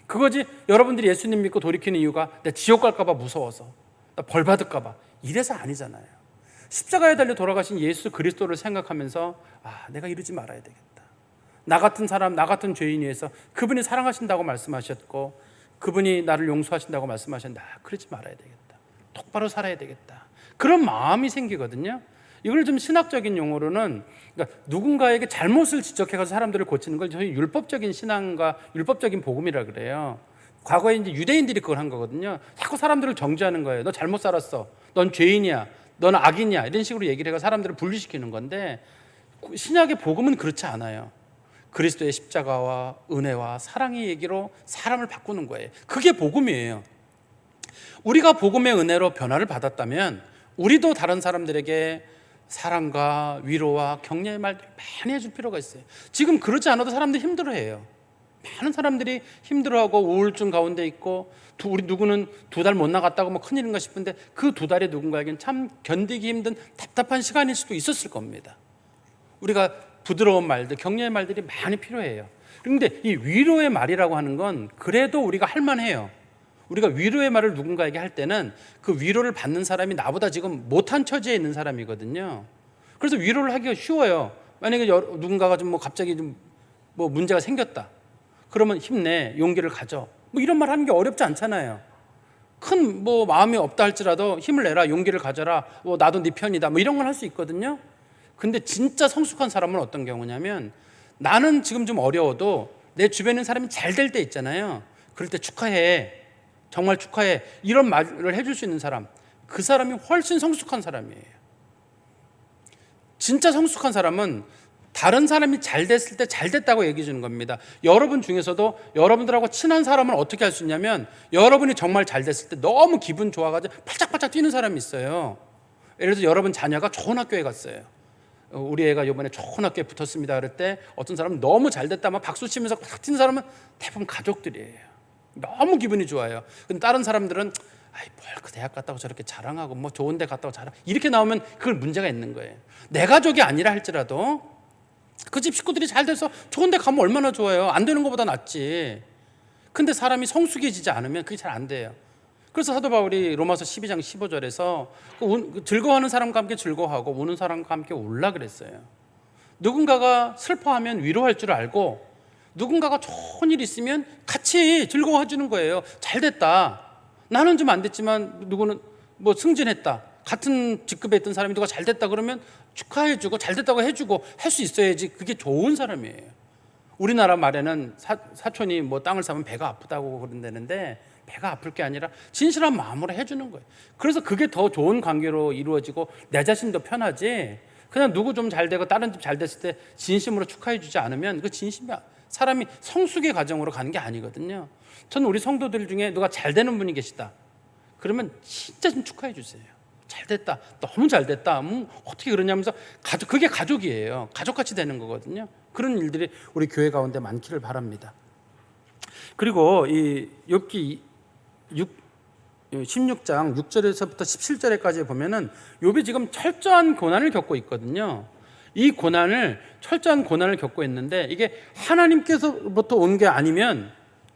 그거지 여러분들이 예수님 믿고 돌이키는 이유가 내 지옥 갈까 봐 무서워서 나 벌 받을까 봐 이래서 아니잖아요. 십자가에 달려 돌아가신 예수 그리스도를 생각하면서 내가 이러지 말아야 되겠다. 나 같은 사람, 나 같은 죄인 위해서 그분이 사랑하신다고 말씀하셨고 그분이 나를 용서하신다고 말씀하셨는데 그러지 말아야 되겠다. 똑바로 살아야 되겠다. 그런 마음이 생기거든요. 이걸 좀 신학적인 용어로는 그러니까 누군가에게 잘못을 지적해서 사람들을 고치는 걸 저희 율법적인 신앙과 율법적인 복음이라 그래요. 과거에 이제 유대인들이 그걸 한 거거든요. 자꾸 사람들을 정죄하는 거예요. 너 잘못 살았어. 넌 죄인이야. 너는 악인이야. 이런 식으로 얘기를 해서 사람들을 분리시키는 건데 신약의 복음은 그렇지 않아요. 그리스도의 십자가와 은혜와 사랑의 얘기로 사람을 바꾸는 거예요. 그게 복음이에요. 우리가 복음의 은혜로 변화를 받았다면 우리도 다른 사람들에게 사랑과 위로와 격려의 말들을 많이 해줄 필요가 있어요. 지금 그러지 않아도 사람들이 힘들어해요. 많은 사람들이 힘들어하고 우울증 가운데 있고 우리 누구는 2달 못 나갔다고 큰일인가 싶은데 그 2달이 누군가에게는 참 견디기 힘든 답답한 시간일 수도 있었을 겁니다. 우리가 부드러운 말들, 격려의 말들이 많이 필요해요. 그런데 이 위로의 말이라고 하는 건 그래도 우리가 할 만해요. 우리가 위로의 말을 누군가에게 할 때는 그 위로를 받는 사람이 나보다 지금 못한 처지에 있는 사람이거든요. 그래서 위로를 하기가 쉬워요. 만약에 누군가가 좀 뭐 갑자기 좀 뭐 문제가 생겼다. 그러면 힘내, 용기를 가져. 뭐 이런 말 하는 게 어렵지 않잖아요. 큰 뭐 마음이 없다 할지라도 힘을 내라, 용기를 가져라. 뭐 나도 네 편이다. 뭐 이런 걸 할 수 있거든요. 근데 진짜 성숙한 사람은 어떤 경우냐면 나는 지금 좀 어려워도 내 주변에 있는 사람이 잘 될 때 있잖아요. 그럴 때 축하해. 정말 축하해. 이런 말을 해줄 수 있는 사람. 그 사람이 훨씬 성숙한 사람이에요. 진짜 성숙한 사람은 다른 사람이 잘 됐을 때 잘 됐다고 얘기해 주는 겁니다. 여러분 중에서도 여러분들하고 친한 사람은 어떻게 할 수 있냐면 여러분이 정말 잘 됐을 때 너무 기분 좋아가지고 팔짝팔짝 뛰는 사람이 있어요. 예를 들어서 여러분 자녀가 좋은 학교에 갔어요. 우리 애가 이번에 좋은 학교에 붙었습니다. 그럴 때 어떤 사람은 너무 잘 됐다 막 박수 치면서 팍 뛰는 사람은 대부분 가족들이에요. 너무 기분이 좋아요. 근데 다른 사람들은 아이 뭘 그 대학 갔다고 저렇게 자랑하고 뭐 좋은 데 갔다고 자랑 이렇게 나오면 그걸 문제가 있는 거예요. 내 가족이 아니라 할지라도 그 집 식구들이 잘 돼서 좋은 데 가면 얼마나 좋아요. 안 되는 것보다 낫지. 근데 사람이 성숙해지지 않으면 그게 잘 안 돼요. 그래서 사도 바울이 로마서 12장 15절에서 즐거워하는 사람과 함께 즐거워하고 우는 사람과 함께 울라 그랬어요. 누군가가 슬퍼하면 위로할 줄 알고 누군가가 좋은 일 있으면 같이 즐거워해 주는 거예요. 잘 됐다. 나는 좀 안 됐지만 누구는 뭐 승진했다. 같은 직급에 있던 사람이 누가 잘 됐다 그러면 축하해주고 잘 됐다고 해주고 할 수 있어야지. 그게 좋은 사람이에요. 우리나라 말에는 사촌이 뭐 땅을 사면 배가 아프다고 그런다는데 배가 아플 게 아니라 진실한 마음으로 해주는 거예요. 그래서 그게 더 좋은 관계로 이루어지고 내 자신도 편하지. 그냥 누구 좀 잘 되고 다른 집 잘 됐을 때 진심으로 축하해주지 않으면 그 진심이 사람이 성숙의 과정으로 가는 게 아니거든요. 저는 우리 성도들 중에 누가 잘 되는 분이 계시다. 그러면 진짜 좀 축하해 주세요. 잘 됐다. 너무 잘 됐다. 어떻게 그러냐면서 그게 가족이에요. 가족같이 되는 거거든요. 그런 일들이 우리 교회 가운데 많기를 바랍니다. 그리고 이 욥기 16장 6절에서부터 17절에까지 보면은 욥이 지금 철저한 고난을 겪고 있거든요. 이 철저한 고난을 겪고 있는데 이게 하나님께서부터 온 게 아니면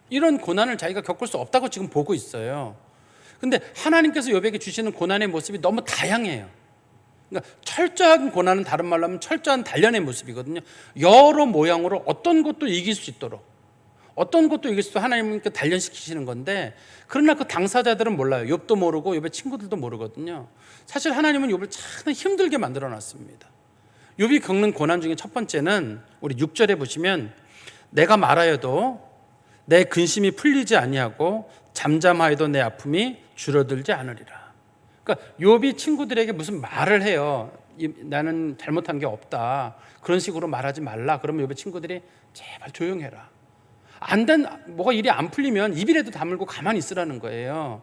이런 고난을 자기가 겪을 수 없다고 지금 보고 있어요. 근데 하나님께서 욥에게 주시는 고난의 모습이 너무 다양해요. 그러니까 철저한 고난은 다른 말로 하면 철저한 단련의 모습이거든요. 여러 모양으로 어떤 것도 이길 수 있도록 하나님께 단련시키시는 건데, 그러나 그 당사자들은 몰라요. 욥도 모르고 욥의 친구들도 모르거든요. 사실 하나님은 욥을 참 힘들게 만들어놨습니다. 욥이 겪는 고난 중에 첫 번째는 우리 6절에 보시면 내가 말하여도 내 근심이 풀리지 아니하고 잠잠하여도 내 아픔이 줄어들지 않으리라. 그러니까 욥이 친구들에게 무슨 말을 해요. 나는 잘못한 게 없다. 그런 식으로 말하지 말라. 그러면 욥의 친구들이 제발 조용해라. 뭐가 일이 안 풀리면 입이라도 다물고 가만히 있으라는 거예요.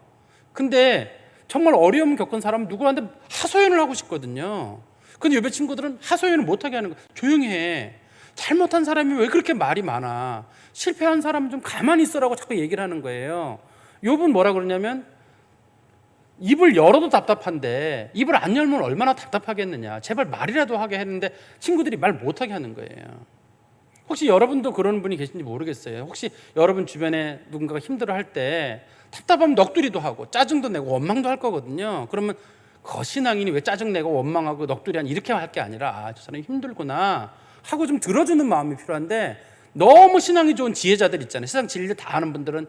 근데 정말 어려움 겪은 사람은 누구한테 하소연을 하고 싶거든요. 근데 욥의 친구들은 하소연을 못하게 하는 거예요. 조용히 해. 잘못한 사람이 왜 그렇게 말이 많아. 실패한 사람은 좀 가만히 있으라고 자꾸 얘기를 하는 거예요. 욥은 뭐라 그러냐면 입을 열어도 답답한데 입을 안 열면 얼마나 답답하겠느냐. 제발 말이라도 하게 했는데 친구들이 말 못하게 하는 거예요. 혹시 여러분도 그런 분이 계신지 모르겠어요. 혹시 여러분 주변에 누군가가 힘들어할 때 답답하면 넋두리도 하고 짜증도 내고 원망도 할 거거든요. 그러면 신앙인이 왜 짜증내고 원망하고 넋두리하니 이렇게 할 게 아니라 저 사람이 힘들구나 하고 좀 들어주는 마음이 필요한데, 너무 신앙이 좋은 지혜자들 있잖아요. 세상 진리를 다 아는 분들은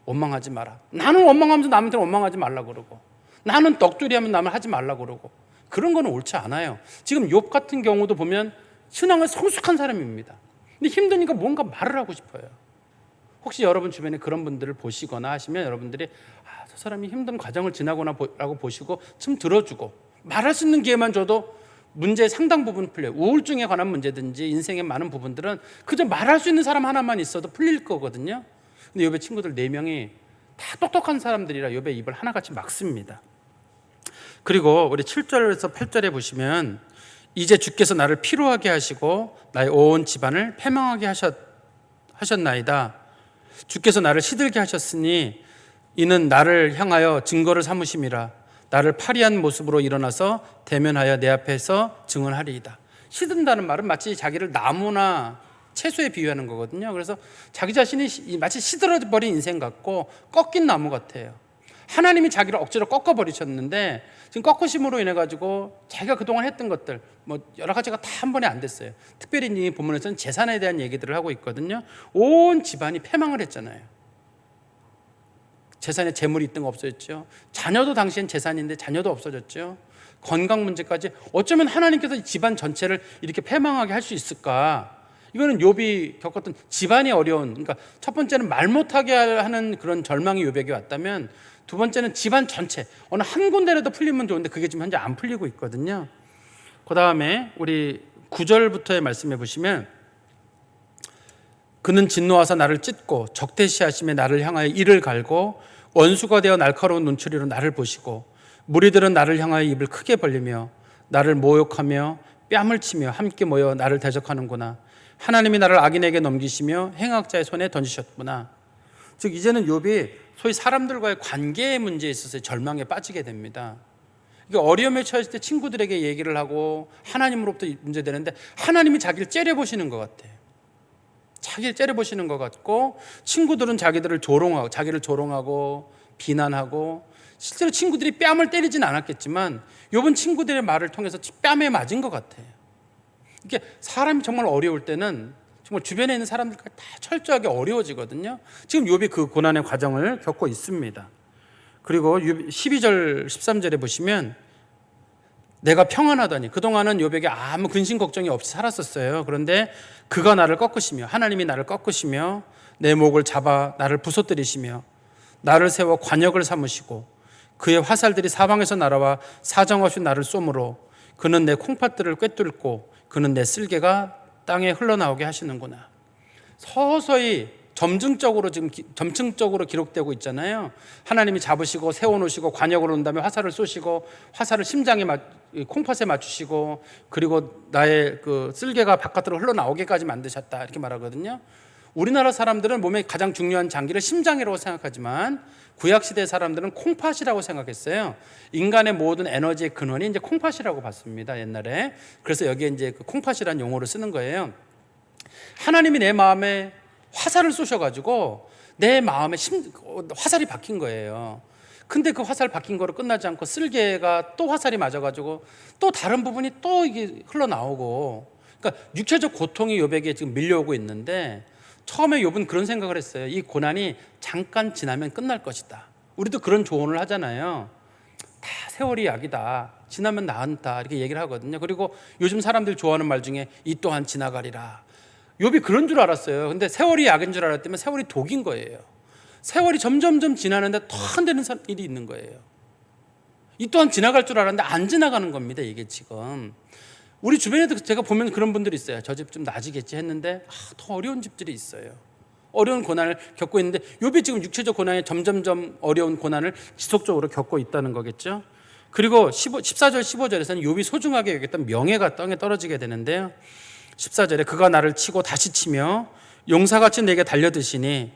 원망하지 마라. 나는 원망하면서 남한테 원망하지 말라 그러고, 나는 넋두리하면 남을 하지 말라 그러고, 그런 거는 옳지 않아요. 지금 욥 같은 경우도 보면 신앙을 성숙한 사람입니다. 근데 힘드니까 뭔가 말을 하고 싶어요. 혹시 여러분 주변에 그런 분들을 보시거나 하시면 여러분들이 저 사람이 힘든 과정을 지나거나라고 보시고 좀 들어주고 말할 수 있는 기회만 줘도 문제의 상당 부분 풀려요. 우울증에 관한 문제든지 인생의 많은 부분들은 그저 말할 수 있는 사람 하나만 있어도 풀릴 거거든요. 근데 욥의 친구들 4명이 다 똑똑한 사람들이라 욥의 입을 하나같이 막습니다. 그리고 우리 7절에서 8절에 보시면 이제 주께서 나를 피로하게 하시고 나의 온 집안을 패망하게 하셨나이다. 주께서 나를 시들게 하셨으니 이는 나를 향하여 증거를 삼으심이라. 나를 파리한 모습으로 일어나서 대면하여 내 앞에서 증언하리이다. 시든다는 말은 마치 자기를 나무나 채소에 비유하는 거거든요. 그래서 자기 자신이 마치 시들어버린 인생 같고 꺾인 나무 같아요. 하나님이 자기를 억지로 꺾어버리셨는데 지금 꺾으심으로 인해 가지고 자기가 그동안 했던 것들 뭐 여러 가지가 다 한 번에 안 됐어요. 특별히 이 본문에서는 재산에 대한 얘기들을 하고 있거든요. 온 집안이 패망을 했잖아요. 재산에 재물이 있던 거 없어졌죠. 자녀도 당시엔 재산인데 자녀도 없어졌죠. 건강 문제까지 어쩌면 하나님께서 이 집안 전체를 이렇게 패망하게 할 수 있을까? 이거는 욥이 겪었던 집안이 어려운, 그러니까 첫 번째는 말 못하게 하는 그런 절망이 욥에게 왔다면 두 번째는 집안 전체 어느 한 군데라도 풀리면 좋은데 그게 지금 현재 안 풀리고 있거든요. 그 다음에 우리 9절부터의 말씀해 보시면 그는 진노하사 나를 찢고 적대시하심에 나를 향하여 이를 갈고 원수가 되어 날카로운 눈초리로 나를 보시고 무리들은 나를 향하여 입을 크게 벌리며 나를 모욕하며 뺨을 치며 함께 모여 나를 대적하는구나. 하나님이 나를 악인에게 넘기시며 행악자의 손에 던지셨구나. 즉 이제는 욥이 소위 사람들과의 관계의 문제에 있어서 절망에 빠지게 됩니다. 어려움에 처했을 때 친구들에게 얘기를 하고 하나님으로부터 문제되는데 하나님이 자기를 째려보시는 것 같아요. 자기를 째려보시는 것 같고 친구들은 자기를 조롱하고 비난하고 실제로 친구들이 뺨을 때리진 않았겠지만 욥은 친구들의 말을 통해서 뺨에 맞은 것 같아요. 이게 사람이 정말 어려울 때는 정말 주변에 있는 사람들까지 다 철저하게 어려워지거든요. 지금 욥이 그 고난의 과정을 겪고 있습니다. 그리고 12절 13절에 보시면 내가 평안하다니 그동안은 욥에게 아무 근심 걱정이 없이 살았었어요. 그런데 그가 나를 꺾으시며 하나님이 나를 꺾으시며 내 목을 잡아 나를 부서뜨리시며 나를 세워 관역을 삼으시고 그의 화살들이 사방에서 날아와 사정없이 나를 쏘므로 그는 내 콩팥들을 꿰뚫고 그는 내 쓸개가 땅에 흘러나오게 하시는구나. 서서히 점층적으로 기록되고 있잖아요. 하나님이 잡으시고 세워놓으시고 관역으로 온 다음에 화살을 쏘시고 화살을 심장에 콩팥에 맞추시고 그리고 나의 그 쓸개가 바깥으로 흘러나오게까지 만드셨다 이렇게 말하거든요. 우리나라 사람들은 몸의 가장 중요한 장기를 심장이라고 생각하지만 구약시대 사람들은 콩팥이라고 생각했어요. 인간의 모든 에너지의 근원이 이제 콩팥이라고 봤습니다, 옛날에. 그래서 여기에 이제 그 콩팥이라는 용어를 쓰는 거예요. 하나님이 내 마음에 화살을 쏘셔가지고 내 마음에 화살이 박힌 거예요. 근데 그 화살 박힌 거로 끝나지 않고 쓸개가 또 화살이 맞아가지고 또 다른 부분이 또 이게 흘러나오고, 그러니까 육체적 고통이 욥에게 지금 밀려오고 있는데 처음에 욥은 그런 생각을 했어요. 이 고난이 잠깐 지나면 끝날 것이다. 우리도 그런 조언을 하잖아요. 다 세월이 약이다. 지나면 나은다. 이렇게 얘기를 하거든요. 그리고 요즘 사람들 좋아하는 말 중에 이 또한 지나가리라. 욥이 그런 줄 알았어요. 근데 세월이 약인 줄 알았더니 세월이 독인 거예요. 세월이 점점점 지나는데 더 안 되는 일이 있는 거예요. 이 또한 지나갈 줄 알았는데 안 지나가는 겁니다. 이게 지금 우리 주변에도 제가 보면 그런 분들이 있어요. 저 집 좀 나아지겠지 했는데 더 어려운 집들이 있어요. 어려운 고난을 겪고 있는데 욥이 지금 육체적 고난에 점점점 어려운 고난을 지속적으로 겪고 있다는 거겠죠. 그리고 14절 15절에서는 욥이 소중하게 여겼던 명예가 땅에 떨어지게 되는데요. 14절에 그가 나를 치고 다시 치며 용사같이 내게 달려드시니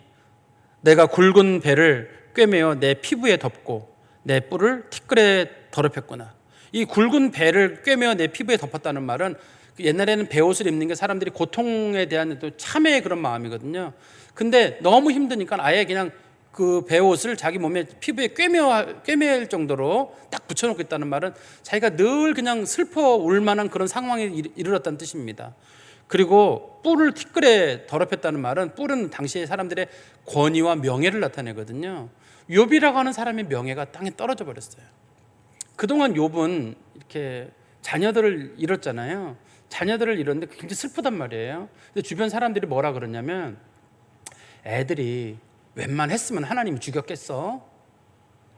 내가 굵은 배를 꿰매어 내 피부에 덮고 내 뿔을 티끌에 더럽혔구나. 이 굵은 배를 꿰매어 내 피부에 덮었다는 말은 옛날에는 배옷을 입는 게 사람들이 고통에 대한 또 참회의 그런 마음이거든요. 근데 너무 힘드니까 아예 그냥 그 배옷을 자기 몸에 피부에 꿰매일 정도로 딱 붙여놓고 있다는 말은 자기가 늘 그냥 슬퍼 울 만한 그런 상황에 이르렀다는 뜻입니다. 그리고 뿔을 티끌에 더럽혔다는 말은 뿔은 당시의 사람들의 권위와 명예를 나타내거든요. 욥이라고 하는 사람의 명예가 땅에 떨어져 버렸어요. 그동안 욥은 이렇게 자녀들을 잃었잖아요. 자녀들을 잃었는데 굉장히 슬프단 말이에요. 근데 주변 사람들이 뭐라 그러냐면 애들이 웬만했으면 하나님이 죽였겠어?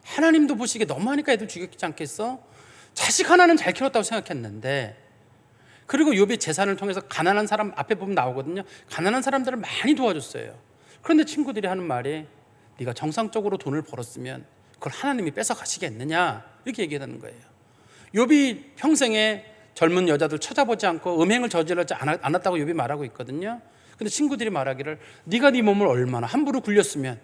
하나님도 보시기에 너무하니까 애들 죽였지 않겠어? 자식 하나는 잘 키웠다고 생각했는데. 그리고 욥이 재산을 통해서 가난한 사람 앞에 보면 나오거든요. 가난한 사람들을 많이 도와줬어요. 그런데 친구들이 하는 말이 네가 정상적으로 돈을 벌었으면 그걸 하나님이 뺏어 가시겠느냐 이렇게 얘기하는 거예요. 욥이 평생에 젊은 여자들 찾아보지 않고 음행을 저지르지 않았다고 욥이 말하고 있거든요. 근데 친구들이 말하기를 네가 네 몸을 얼마나 함부로 굴렸으면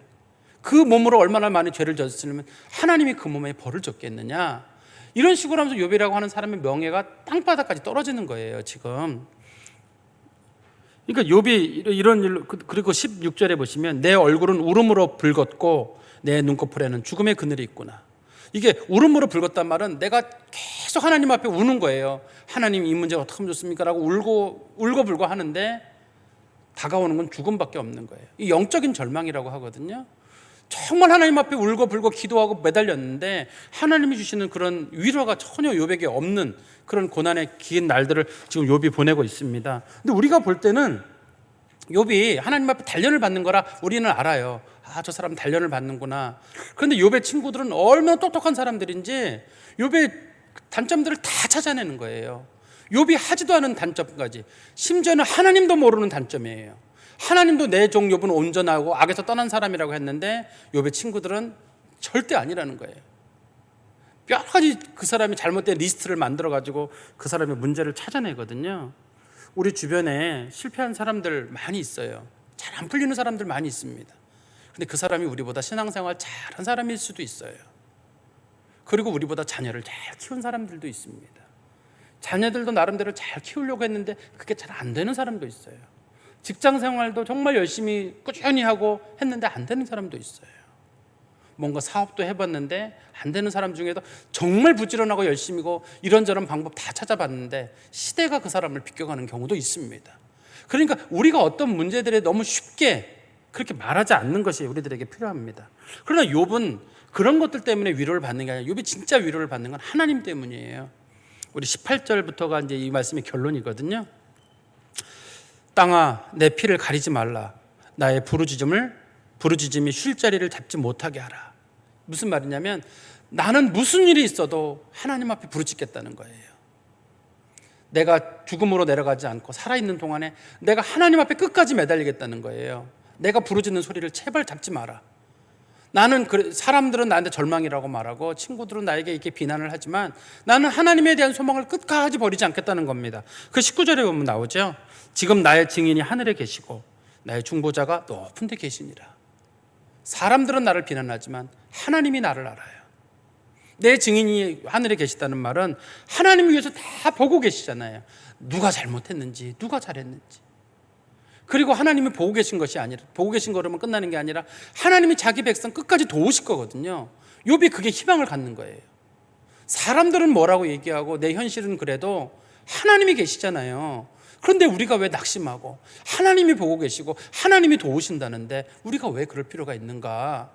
그 몸으로 얼마나 많은 죄를 졌으면 하나님이 그 몸에 벌을 줬겠느냐 이런 식으로 하면서 욥이라고 하는 사람의 명예가 땅바닥까지 떨어지는 거예요. 지금 그러니까 욥이 이런 일로, 그리고 16절에 보시면 내 얼굴은 울음으로 붉었고 내 눈꺼풀에는 죽음의 그늘이 있구나. 이게 울음으로 붉었단 말은 내가 계속 하나님 앞에 우는 거예요. 하나님 이 문제가 어떻게 하면 좋습니까? 라고 울고불고 하는데 다가오는 건 죽음밖에 없는 거예요. 이 영적인 절망이라고 하거든요. 정말 하나님 앞에 울고불고 기도하고 매달렸는데 하나님이 주시는 그런 위로가 전혀 욥에게 없는 그런 고난의 긴 날들을 지금 욥이 보내고 있습니다. 근데 우리가 볼 때는 욥이 하나님 앞에 단련을 받는 거라 우리는 알아요. 저 사람 단련을 받는구나. 그런데 욥의 친구들은 얼마나 똑똑한 사람들인지 욥의 단점들을 다 찾아내는 거예요. 욥이 하지도 않은 단점까지, 심지어는 하나님도 모르는 단점이에요. 하나님도 내 종 욥은 온전하고 악에서 떠난 사람이라고 했는데 욥의 친구들은 절대 아니라는 거예요. 여러 가지 그 사람이 잘못된 리스트를 만들어가지고 그 사람의 문제를 찾아내거든요. 우리 주변에 실패한 사람들 많이 있어요. 잘 안 풀리는 사람들 많이 있습니다. 근데 그 사람이 우리보다 신앙생활 잘한 사람일 수도 있어요. 그리고 우리보다 자녀를 잘 키운 사람들도 있습니다. 자녀들도 나름대로 잘 키우려고 했는데 그게 잘 안 되는 사람도 있어요. 직장생활도 정말 열심히 꾸준히 하고 했는데 안 되는 사람도 있어요. 뭔가 사업도 해봤는데 안 되는 사람 중에도 정말 부지런하고 열심히고 이런저런 방법 다 찾아봤는데 시대가 그 사람을 비껴가는 경우도 있습니다. 그러니까 우리가 어떤 문제들에 너무 쉽게 그렇게 말하지 않는 것이 우리들에게 필요합니다. 그러나 욥은 그런 것들 때문에 위로를 받는 게 아니라 욥이 진짜 위로를 받는 건 하나님 때문이에요. 우리 18절부터가 이제 이 말씀의 결론이거든요. 땅아 내 피를 가리지 말라. 나의 부르짖음이 쉴 자리를 잡지 못하게 하라. 무슨 말이냐면 나는 무슨 일이 있어도 하나님 앞에 부르짖겠다는 거예요. 내가 죽음으로 내려가지 않고 살아있는 동안에 내가 하나님 앞에 끝까지 매달리겠다는 거예요. 내가 부르짖는 소리를 제발 잡지 마라. 나는 사람들은 나한테 절망이라고 말하고 친구들은 나에게 이렇게 비난을 하지만 나는 하나님에 대한 소망을 끝까지 버리지 않겠다는 겁니다. 그 19절에 보면 나오죠. 지금 나의 증인이 하늘에 계시고 나의 중보자가 높은 데 계시니라. 사람들은 나를 비난하지만 하나님이 나를 알아요. 내 증인이 하늘에 계시다는 말은 하나님을 위해서 다 보고 계시잖아요. 누가 잘못했는지 누가 잘했는지. 그리고 하나님이 보고 계신 것이 아니라, 보고 계신 거라면 끝나는 게 아니라 하나님이 자기 백성 끝까지 도우실 거거든요. 욥이 그게 희망을 갖는 거예요. 사람들은 뭐라고 얘기하고 내 현실은 그래도 하나님이 계시잖아요. 그런데 우리가 왜 낙심하고 하나님이 보고 계시고 하나님이 도우신다는데 우리가 왜 그럴 필요가 있는가?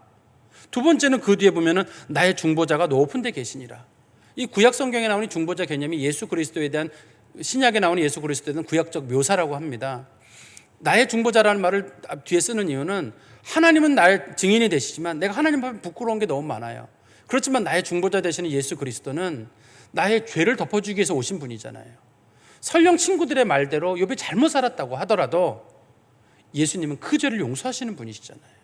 두 번째는 그 뒤에 보면은 나의 중보자가 높은 데 계시니라. 이 구약 성경에 나오는 중보자 개념이 예수 그리스도에 대한, 신약에 나오는 예수 그리스도에 대한 구약적 묘사라고 합니다. 나의 중보자라는 말을 뒤에 쓰는 이유는 하나님은 나의 증인이 되시지만 내가 하나님 앞에 부끄러운 게 너무 많아요. 그렇지만 나의 중보자 되시는 예수 그리스도는 나의 죄를 덮어주기 위해서 오신 분이잖아요. 설령 친구들의 말대로 욥이 잘못 살았다고 하더라도 예수님은 그 죄를 용서하시는 분이시잖아요.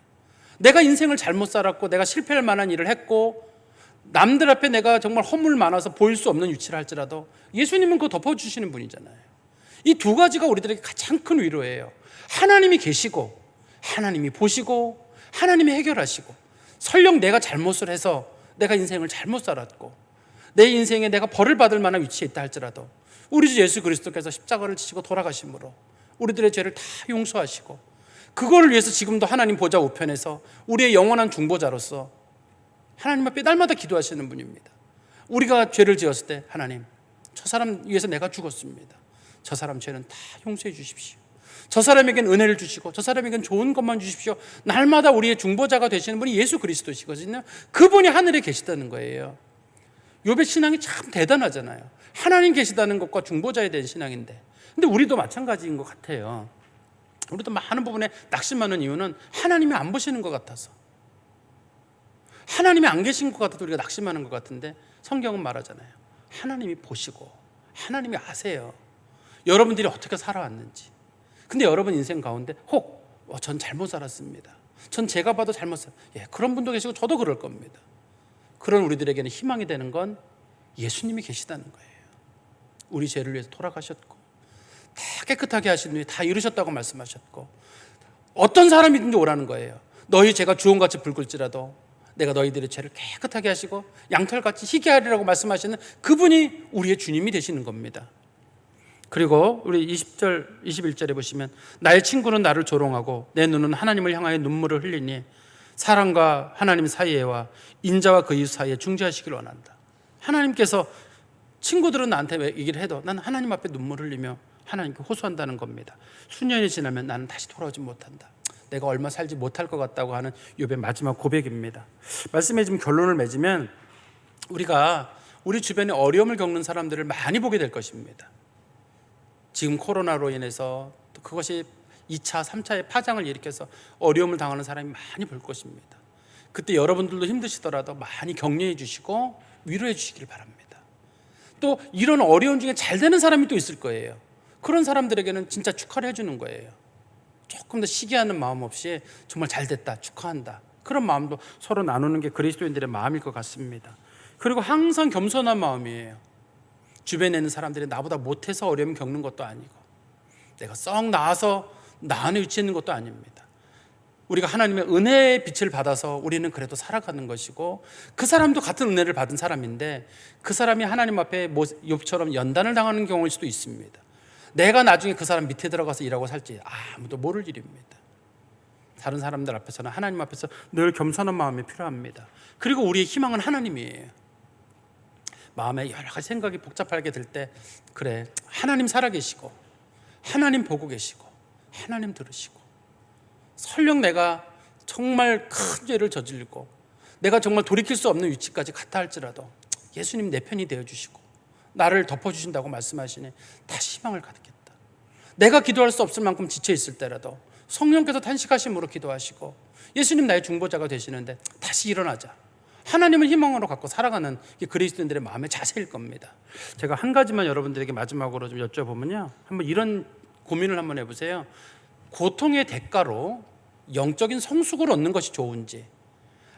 내가 인생을 잘못 살았고 내가 실패할 만한 일을 했고 남들 앞에 내가 정말 허물 많아서 보일 수 없는 위치를 할지라도 예수님은 그거 덮어주시는 분이잖아요. 이 두 가지가 우리들에게 가장 큰 위로예요. 하나님이 계시고 하나님이 보시고 하나님이 해결하시고, 설령 내가 잘못을 해서 내가 인생을 잘못 살았고 내 인생에 내가 벌을 받을 만한 위치에 있다 할지라도 우리 주 예수 그리스도께서 십자가를 지시고 돌아가심으로 우리들의 죄를 다 용서하시고 그거를 위해서 지금도 하나님 보좌 우편에서 우리의 영원한 중보자로서 하나님 앞에 날마다 기도하시는 분입니다. 우리가 죄를 지었을 때 하나님, 저 사람 위해서 내가 죽었습니다. 저 사람 죄는 다 용서해 주십시오. 저 사람에겐 은혜를 주시고 저 사람에겐 좋은 것만 주십시오. 날마다 우리의 중보자가 되시는 분이 예수 그리스도시거든요. 그분이 하늘에 계시다는 거예요. 욥의 신앙이 참 대단하잖아요. 하나님 계시다는 것과 중보자에 대한 신앙인데, 근데 우리도 마찬가지인 것 같아요. 우리도 많은 부분에 낙심하는 이유는 하나님이 안 보시는 것 같아서, 하나님이 안 계신 것 같아서 우리가 낙심하는 것 같은데 성경은 말하잖아요. 하나님이 보시고 하나님이 아세요. 여러분들이 어떻게 살아왔는지. 근데 여러분 인생 가운데 전 잘못 살았습니다. 전 제가 봐도 잘못 그런 분도 계시고 저도 그럴 겁니다. 그런 우리들에게는 희망이 되는 건 예수님이 계시다는 거예요. 우리 죄를 위해서 돌아가셨고 다 깨끗하게 하신 후에 다 이루셨다고 말씀하셨고 어떤 사람이든지 오라는 거예요. 너희 죄가 주홍같이 붉을지라도 내가 너희들의 죄를 깨끗하게 하시고 양털같이 희게 하리라고 말씀하시는 그분이 우리의 주님이 되시는 겁니다. 그리고 우리 20절, 21절에 보시면 나의 친구는 나를 조롱하고 내 눈은 하나님을 향하여 눈물을 흘리니 사람과 하나님 사이에와 인자와 그 이웃 사이에 중재하시길 원한다. 하나님께서 친구들은 나한테 왜 얘기를 해도 난 하나님 앞에 눈물을 흘리며 하나님께 호소한다는 겁니다. 수년이 지나면 나는 다시 돌아오지 못한다. 내가 얼마 살지 못할 것 같다고 하는 욥의 마지막 고백입니다. 말씀에 좀 결론을 맺으면 우리가 우리 주변에 어려움을 겪는 사람들을 많이 보게 될 것입니다. 지금 코로나로 인해서 또 그것이 2차, 3차의 파장을 일으켜서 어려움을 당하는 사람이 많이 볼 것입니다. 그때 여러분들도 힘드시더라도 많이 격려해 주시고 위로해 주시길 바랍니다. 또 이런 어려움 중에 잘 되는 사람이 또 있을 거예요. 그런 사람들에게는 진짜 축하를 해주는 거예요. 조금 더 시기하는 마음 없이 정말 잘 됐다, 축하한다, 그런 마음도 서로 나누는 게 그리스도인들의 마음일 것 같습니다. 그리고 항상 겸손한 마음이에요. 주변에 있는 사람들이 나보다 못해서 어려움 겪는 것도 아니고 내가 썩 나아서 나 안에 위치해 있는 것도 아닙니다. 우리가 하나님의 은혜의 빛을 받아서 우리는 그래도 살아가는 것이고 그 사람도 같은 은혜를 받은 사람인데 그 사람이 하나님 앞에 욥처럼 연단을 당하는 경우일 수도 있습니다. 내가 나중에 그 사람 밑에 들어가서 일하고 살지 아무도 모를 일입니다. 다른 사람들 앞에서는 하나님 앞에서 늘 겸손한 마음이 필요합니다. 그리고 우리의 희망은 하나님이에요. 마음에 여러 가지 생각이 복잡하게 들 때 그래, 하나님 살아계시고 하나님 보고 계시고 하나님 들으시고 설령 내가 정말 큰 죄를 저질고 내가 정말 돌이킬 수 없는 위치까지 갔다 할지라도 예수님 내 편이 되어주시고 나를 덮어주신다고 말씀하시니 다시 희망을 갖겠다. 내가 기도할 수 없을 만큼 지쳐있을 때라도 성령께서 탄식하심으로 기도하시고 예수님 나의 중보자가 되시는데 다시 일어나자. 하나님을 희망으로 갖고 살아가는 그리스도인들의 마음의 자세일 겁니다. 제가 한 가지만 여러분들에게 마지막으로 좀 여쭤보면요, 한번 이런 고민을 한번 해보세요. 고통의 대가로 영적인 성숙을 얻는 것이 좋은지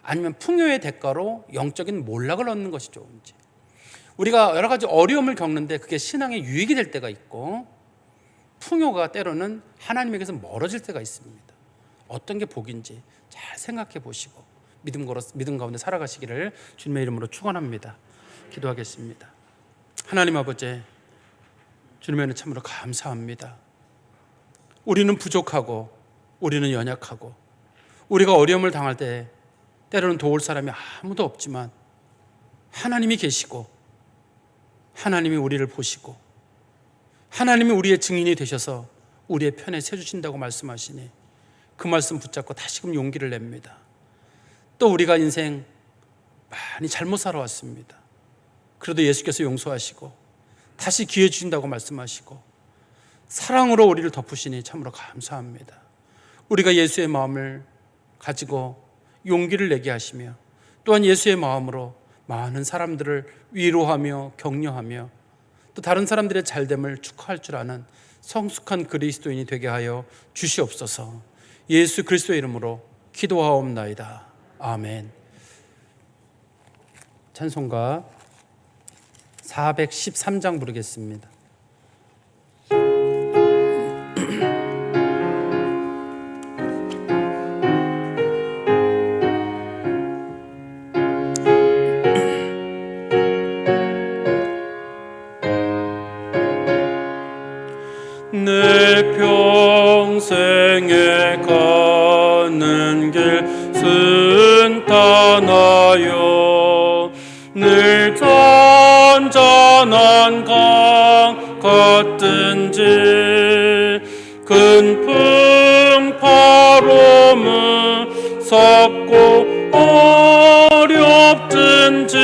아니면 풍요의 대가로 영적인 몰락을 얻는 것이 좋은지. 우리가 여러 가지 어려움을 겪는데 그게 신앙의 유익이 될 때가 있고 풍요가 때로는 하나님에게서 멀어질 때가 있습니다. 어떤 게 복인지 잘 생각해 보시고 믿음 가운데 살아가시기를 주님의 이름으로 축원합니다. 기도하겠습니다. 하나님 아버지, 주님의 은혜 참으로 감사합니다. 우리는 부족하고 우리는 연약하고 우리가 어려움을 당할 때 때로는 도울 사람이 아무도 없지만 하나님이 계시고 하나님이 우리를 보시고 하나님이 우리의 증인이 되셔서 우리의 편에 서주신다고 말씀하시니 그 말씀 붙잡고 다시금 용기를 냅니다. 또 우리가 인생 많이 잘못 살아왔습니다. 그래도 예수께서 용서하시고 다시 기회 주신다고 말씀하시고 사랑으로 우리를 덮으시니 참으로 감사합니다. 우리가 예수의 마음을 가지고 용기를 내게 하시며 또한 예수의 마음으로 많은 사람들을 위로하며 격려하며 또 다른 사람들의 잘됨을 축하할 줄 아는 성숙한 그리스도인이 되게 하여 주시옵소서. 예수 그리스도의 이름으로 기도하옵나이다. 아멘. 찬송가 413장 부르겠습니다. 내 평생에 가는 길 순탄하여 늘 잔잔한 강 같든지 큰 풍파로 무섭고 어렵든지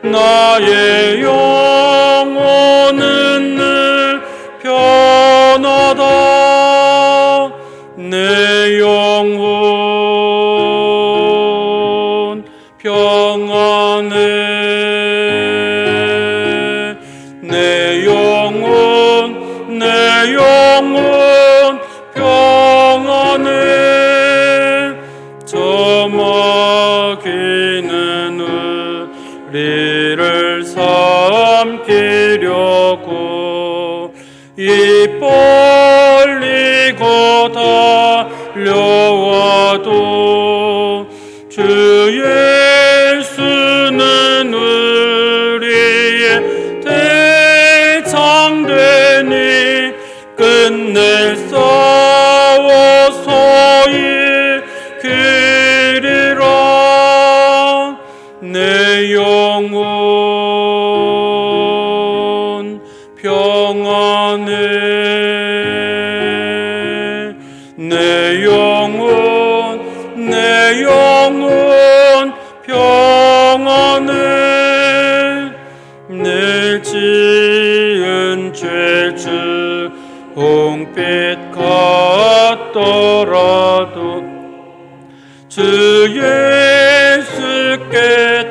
나의 영혼은 늘 편하다. 내 영혼 평안해. 내 영혼 평안해. 저 마귀는 우리를 삼키려고 입 벌리고 달려와도 주 예수는 우리의 대장되니 내 영혼 평안해. 내 지은 죄주 홍빛 같더라도 주 예수께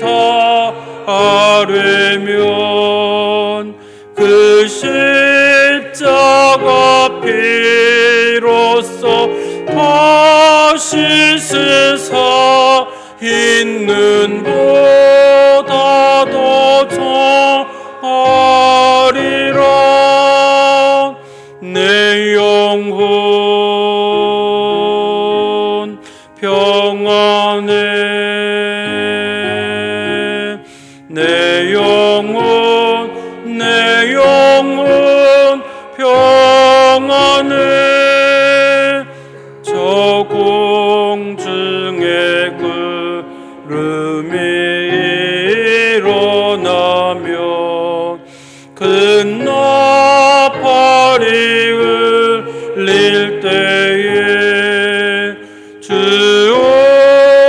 다하려면 그 십자가 피로써 다시 세상 있는 보다 더 정하리라. 내 영혼 평안해. 내 영혼 평안해. 저 공중에 구름이 일어나며 큰 나팔이 울릴 때에 주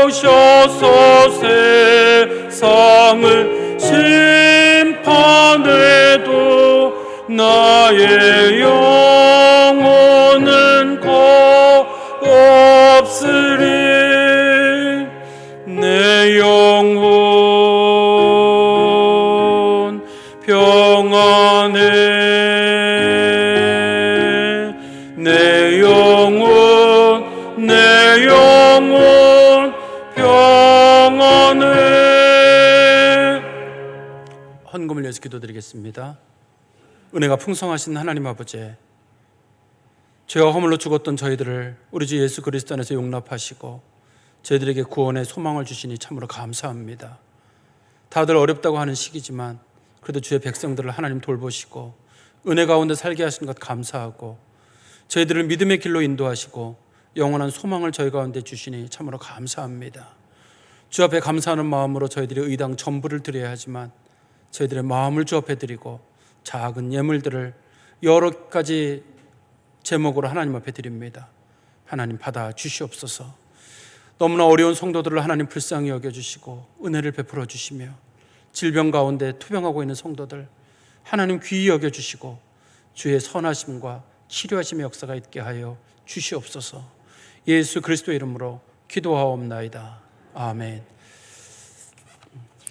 오셔서 세상을 심판해도 나의 영혼은 없으리. 내 영혼 평안해. 내 영혼 평안해. 헌금을 위해서 기도드리겠습니다. 은혜가 풍성하신 하나님 아버지, 죄와 허물로 죽었던 저희들을 우리 주 예수 그리스도 안에서 용납하시고 저희들에게 구원의 소망을 주시니 참으로 감사합니다. 다들 어렵다고 하는 시기지만 그래도 주의 백성들을 하나님 돌보시고 은혜 가운데 살게 하신 것 감사하고 저희들을 믿음의 길로 인도하시고 영원한 소망을 저희 가운데 주시니 참으로 감사합니다. 주 앞에 감사하는 마음으로 저희들이 의당 전부를 드려야 하지만 저희들의 마음을 주 앞에 드리고 작은 예물들을 여러 가지 제목으로 하나님 앞에 드립니다. 하나님 받아 주시옵소서. 너무나 어려운 성도들을 하나님 불쌍히 여겨주시고 은혜를 베풀어 주시며 질병 가운데 투병하고 있는 성도들 하나님 귀히 여겨주시고 주의 선하심과 치료하심의 역사가 있게 하여 주시옵소서. 예수 그리스도의 이름으로 기도하옵나이다. 아멘.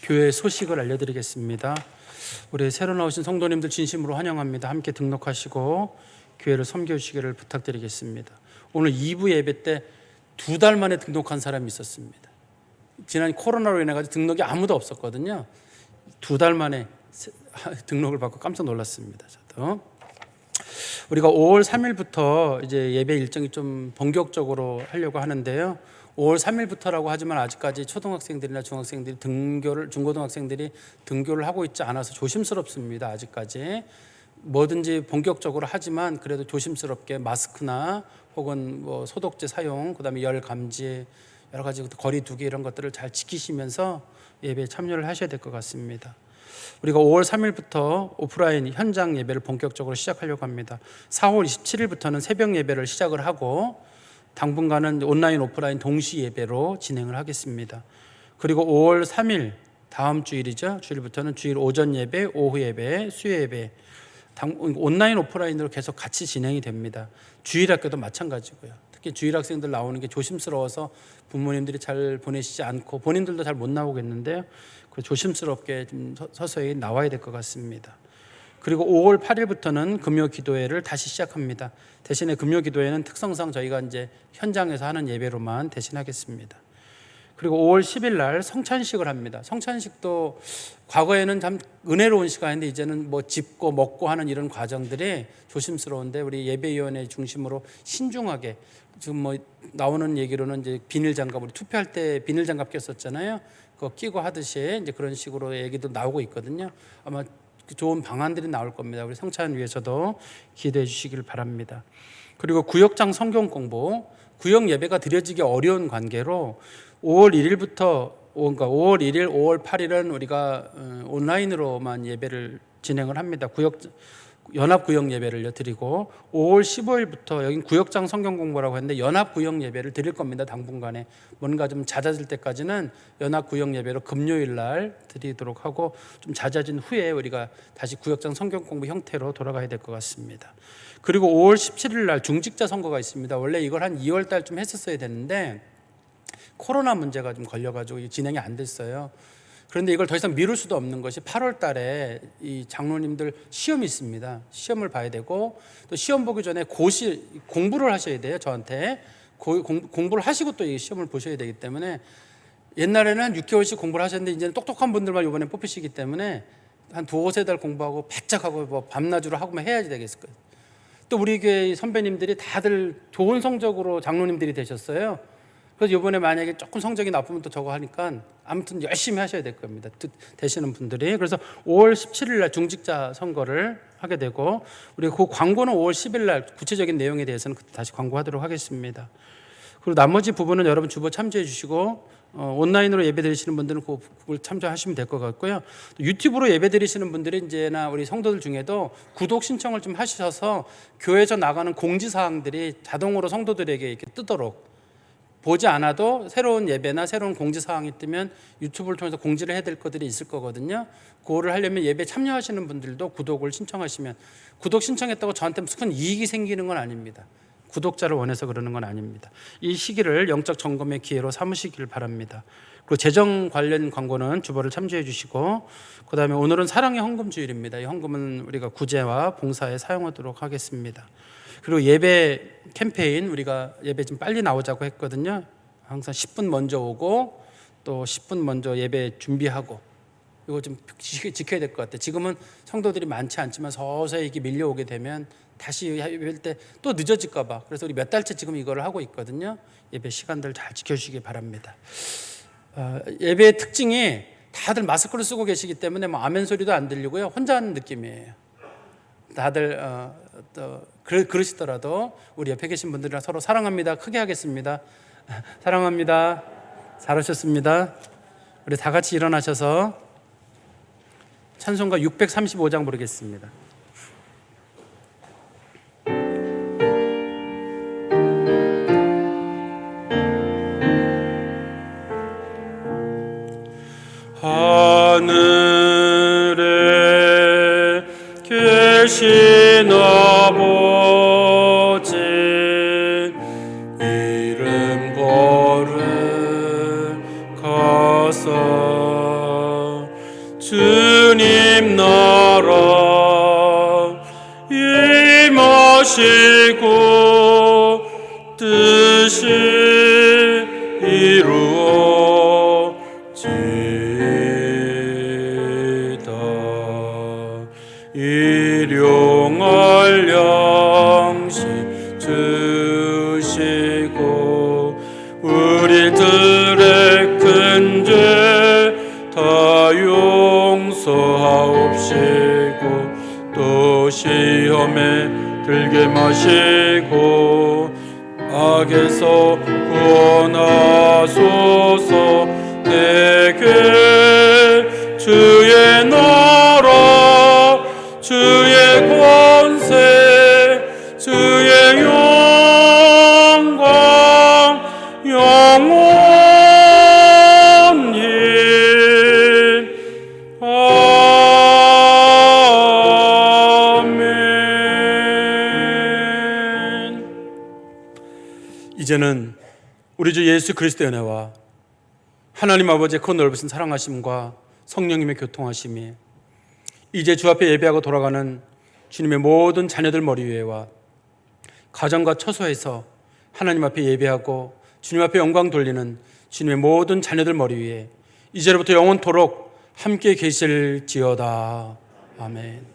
교회 소식을 알려드리겠습니다. 우리 새로 나오신 성도님들 진심으로 환영합니다. 함께 등록하시고 교회를 섬겨주시기를 부탁드리겠습니다. 오늘 2부 예배 때 2달 만에 등록한 사람이 있었습니다. 지난 코로나로 인해 가지고 등록이 아무도 없었거든요. 2달 만에 등록을 받고 깜짝 놀랐습니다. 저도. 우리가 5월 3일부터 이제 예배 일정이 좀 본격적으로 하려고 하는데요. 5월 3일부터라고 하지만 아직까지 초등학생들이나 중학생들이 중고등학생들이 등교를 하고 있지 않아서 조심스럽습니다. 아직까지 뭐든지 본격적으로 하지만 그래도 조심스럽게 마스크나 혹은 뭐 소독제 사용, 그다음에 열 감지, 여러 가지 거리 두기 이런 것들을 잘 지키시면서 예배에 참여를 하셔야 될 것 같습니다. 우리가 5월 3일부터 오프라인 현장 예배를 본격적으로 시작하려고 합니다. 4월 27일부터는 새벽 예배를 시작을 하고 당분간은 온라인 오프라인 동시 예배로 진행을 하겠습니다. 그리고 5월 3일 다음 주일이죠. 주일부터는 주일 오전 예배, 오후 예배, 수요 예배 온라인 오프라인으로 계속 같이 진행이 됩니다. 주일학교도 마찬가지고요. 특히 주일학생들 나오는 게 조심스러워서 부모님들이 잘 보내시지 않고 본인들도 잘 못 나오겠는데요. 조심스럽게 좀 서서히 나와야 될 것 같습니다. 그리고 5월 8일부터는 금요 기도회를 다시 시작합니다. 대신에 금요 기도회는 특성상 저희가 이제 현장에서 하는 예배로만 대신하겠습니다. 그리고 5월 10일 날 성찬식을 합니다. 성찬식도 과거에는 참 은혜로운 시간인데 이제는 뭐 짚고 먹고 하는 이런 과정들이 조심스러운데 우리 예배위원회 중심으로 신중하게 지금 뭐 나오는 얘기로는 이제 비닐 장갑 우리 투표할 때 비닐 장갑 꼈었잖아요. 그거 끼고 하듯이 이제 그런 식으로 얘기도 나오고 있거든요. 아마 좋은 방안들이 나올 겁니다. 우리 성찬 위해서도 기도해 주시길 바랍니다. 그리고 구역장 성경 공부, 구역 예배가 드려지기 어려운 관계로 5월 1일부터 그러니까 5월 1일, 5월 8일은 우리가 온라인으로만 예배를 진행을 합니다. 구역 연합구역 예배를 드리고 5월 15일부터 여긴 구역장 성경 공부라고 했는데 연합구역 예배를 드릴 겁니다. 당분간에 뭔가 좀 잦아질 때까지는 연합구역 예배로 금요일 날 드리도록 하고 좀 잦아진 후에 우리가 다시 구역장 성경 공부 형태로 돌아가야 될 것 같습니다. 그리고 5월 17일 날 중직자 선거가 있습니다. 원래 이걸 한 2월 달쯤 했었어야 되는데 코로나 문제가 좀 걸려가지고 진행이 안 됐어요. 그런데 이걸 더 이상 미룰 수도 없는 것이 8월 달에 이 장로님들 시험이 있습니다. 시험을 봐야 되고 또 시험 보기 전에 공부를 하셔야 돼요. 저한테 공부를 하시고 또 이 시험을 보셔야 되기 때문에 옛날에는 6개월씩 공부를 하셨는데 이제는 똑똑한 분들만 이번에 뽑히시기 때문에 한 2-3달 공부하고 바짝하고 뭐 밤낮으로 하고만 해야지 되겠을 거예요. 또 우리 교회 선배님들이 다들 좋은 성적으로 장로님들이 되셨어요. 그래서 이번에 만약에 조금 성적이 나쁘면 또 저거 하니까 아무튼 열심히 하셔야 될 겁니다. 되시는 분들이. 그래서 5월 17일 날 중직자 선거를 하게 되고 우리 그 광고는 5월 10일 날 구체적인 내용에 대해서는 그때 다시 광고하도록 하겠습니다. 그리고 나머지 부분은 여러분 주보 참조해 주시고 온라인으로 예배 드리시는 분들은 그걸 참조하시면 될 것 같고요. 유튜브로 예배 드리시는 분들이 이제나 우리 성도들 중에도 구독 신청을 좀 하셔서 교회에서 나가는 공지사항들이 자동으로 성도들에게 이렇게 뜨도록 보지 않아도 새로운 예배나 새로운 공지사항이 뜨면 유튜브를 통해서 공지를 해야 될 것들이 있을 거거든요. 그거를 하려면 예배 참여하시는 분들도 구독을 신청하시면 구독 신청했다고 저한테 무슨 큰 이익이 생기는 건 아닙니다. 구독자를 원해서 그러는 건 아닙니다. 이 시기를 영적 점검의 기회로 삼으시길 바랍니다. 그리고 재정 관련 광고는 주보를 참조해 주시고 그다음에 오늘은 사랑의 헌금 주일입니다. 이 헌금은 우리가 구제와 봉사에 사용하도록 하겠습니다. 그리고 예배 캠페인 우리가 예배 좀 빨리 나오자고 했거든요. 항상 10분 먼저 오고 또 10분 먼저 예배 준비하고 이거 좀 지켜야 될 것 같아요. 지금은 성도들이 많지 않지만 서서히 이렇게 밀려오게 되면 다시 예배할 때 또 늦어질까 봐 그래서 우리 몇 달째 지금 이거를 하고 있거든요. 예배 시간들 잘 지켜주시기 바랍니다. 예배의 특징이 다들 마스크를 쓰고 계시기 때문에 뭐 아멘 소리도 안 들리고요. 혼자 하는 느낌이에요. 다들 그러시더라도 우리 옆에 계신 분들이랑 서로 사랑합니다. 크게 하겠습니다. 사랑합니다. 잘하셨습니다. 우리 다 같이 일어나셔서 찬송가 635장 부르겠습니다. 하늘에 계신 아버지 이름 거룩하사 주님 나라 임하시고 뜻이 이루어지다 일용할 양식 주시고 우리들의 큰 죄 다 용서하옵시고 또 시험에 들게 마시고 악에서 구원하소서 내게 주의 나라 주의 권세 주의 영광 영원히 아멘. 이제는 우리 주 예수 그리스도의 은혜와 하나님 아버지의 그 넓으신 사랑하심과 성령님의 교통하심이 이제 주 앞에 예배하고 돌아가는 주님의 모든 자녀들 머리 위에와 가정과 처소에서 하나님 앞에 예배하고 주님 앞에 영광 돌리는 주님의 모든 자녀들 머리 위에 이제로부터 영원토록 함께 계실지어다. 아멘.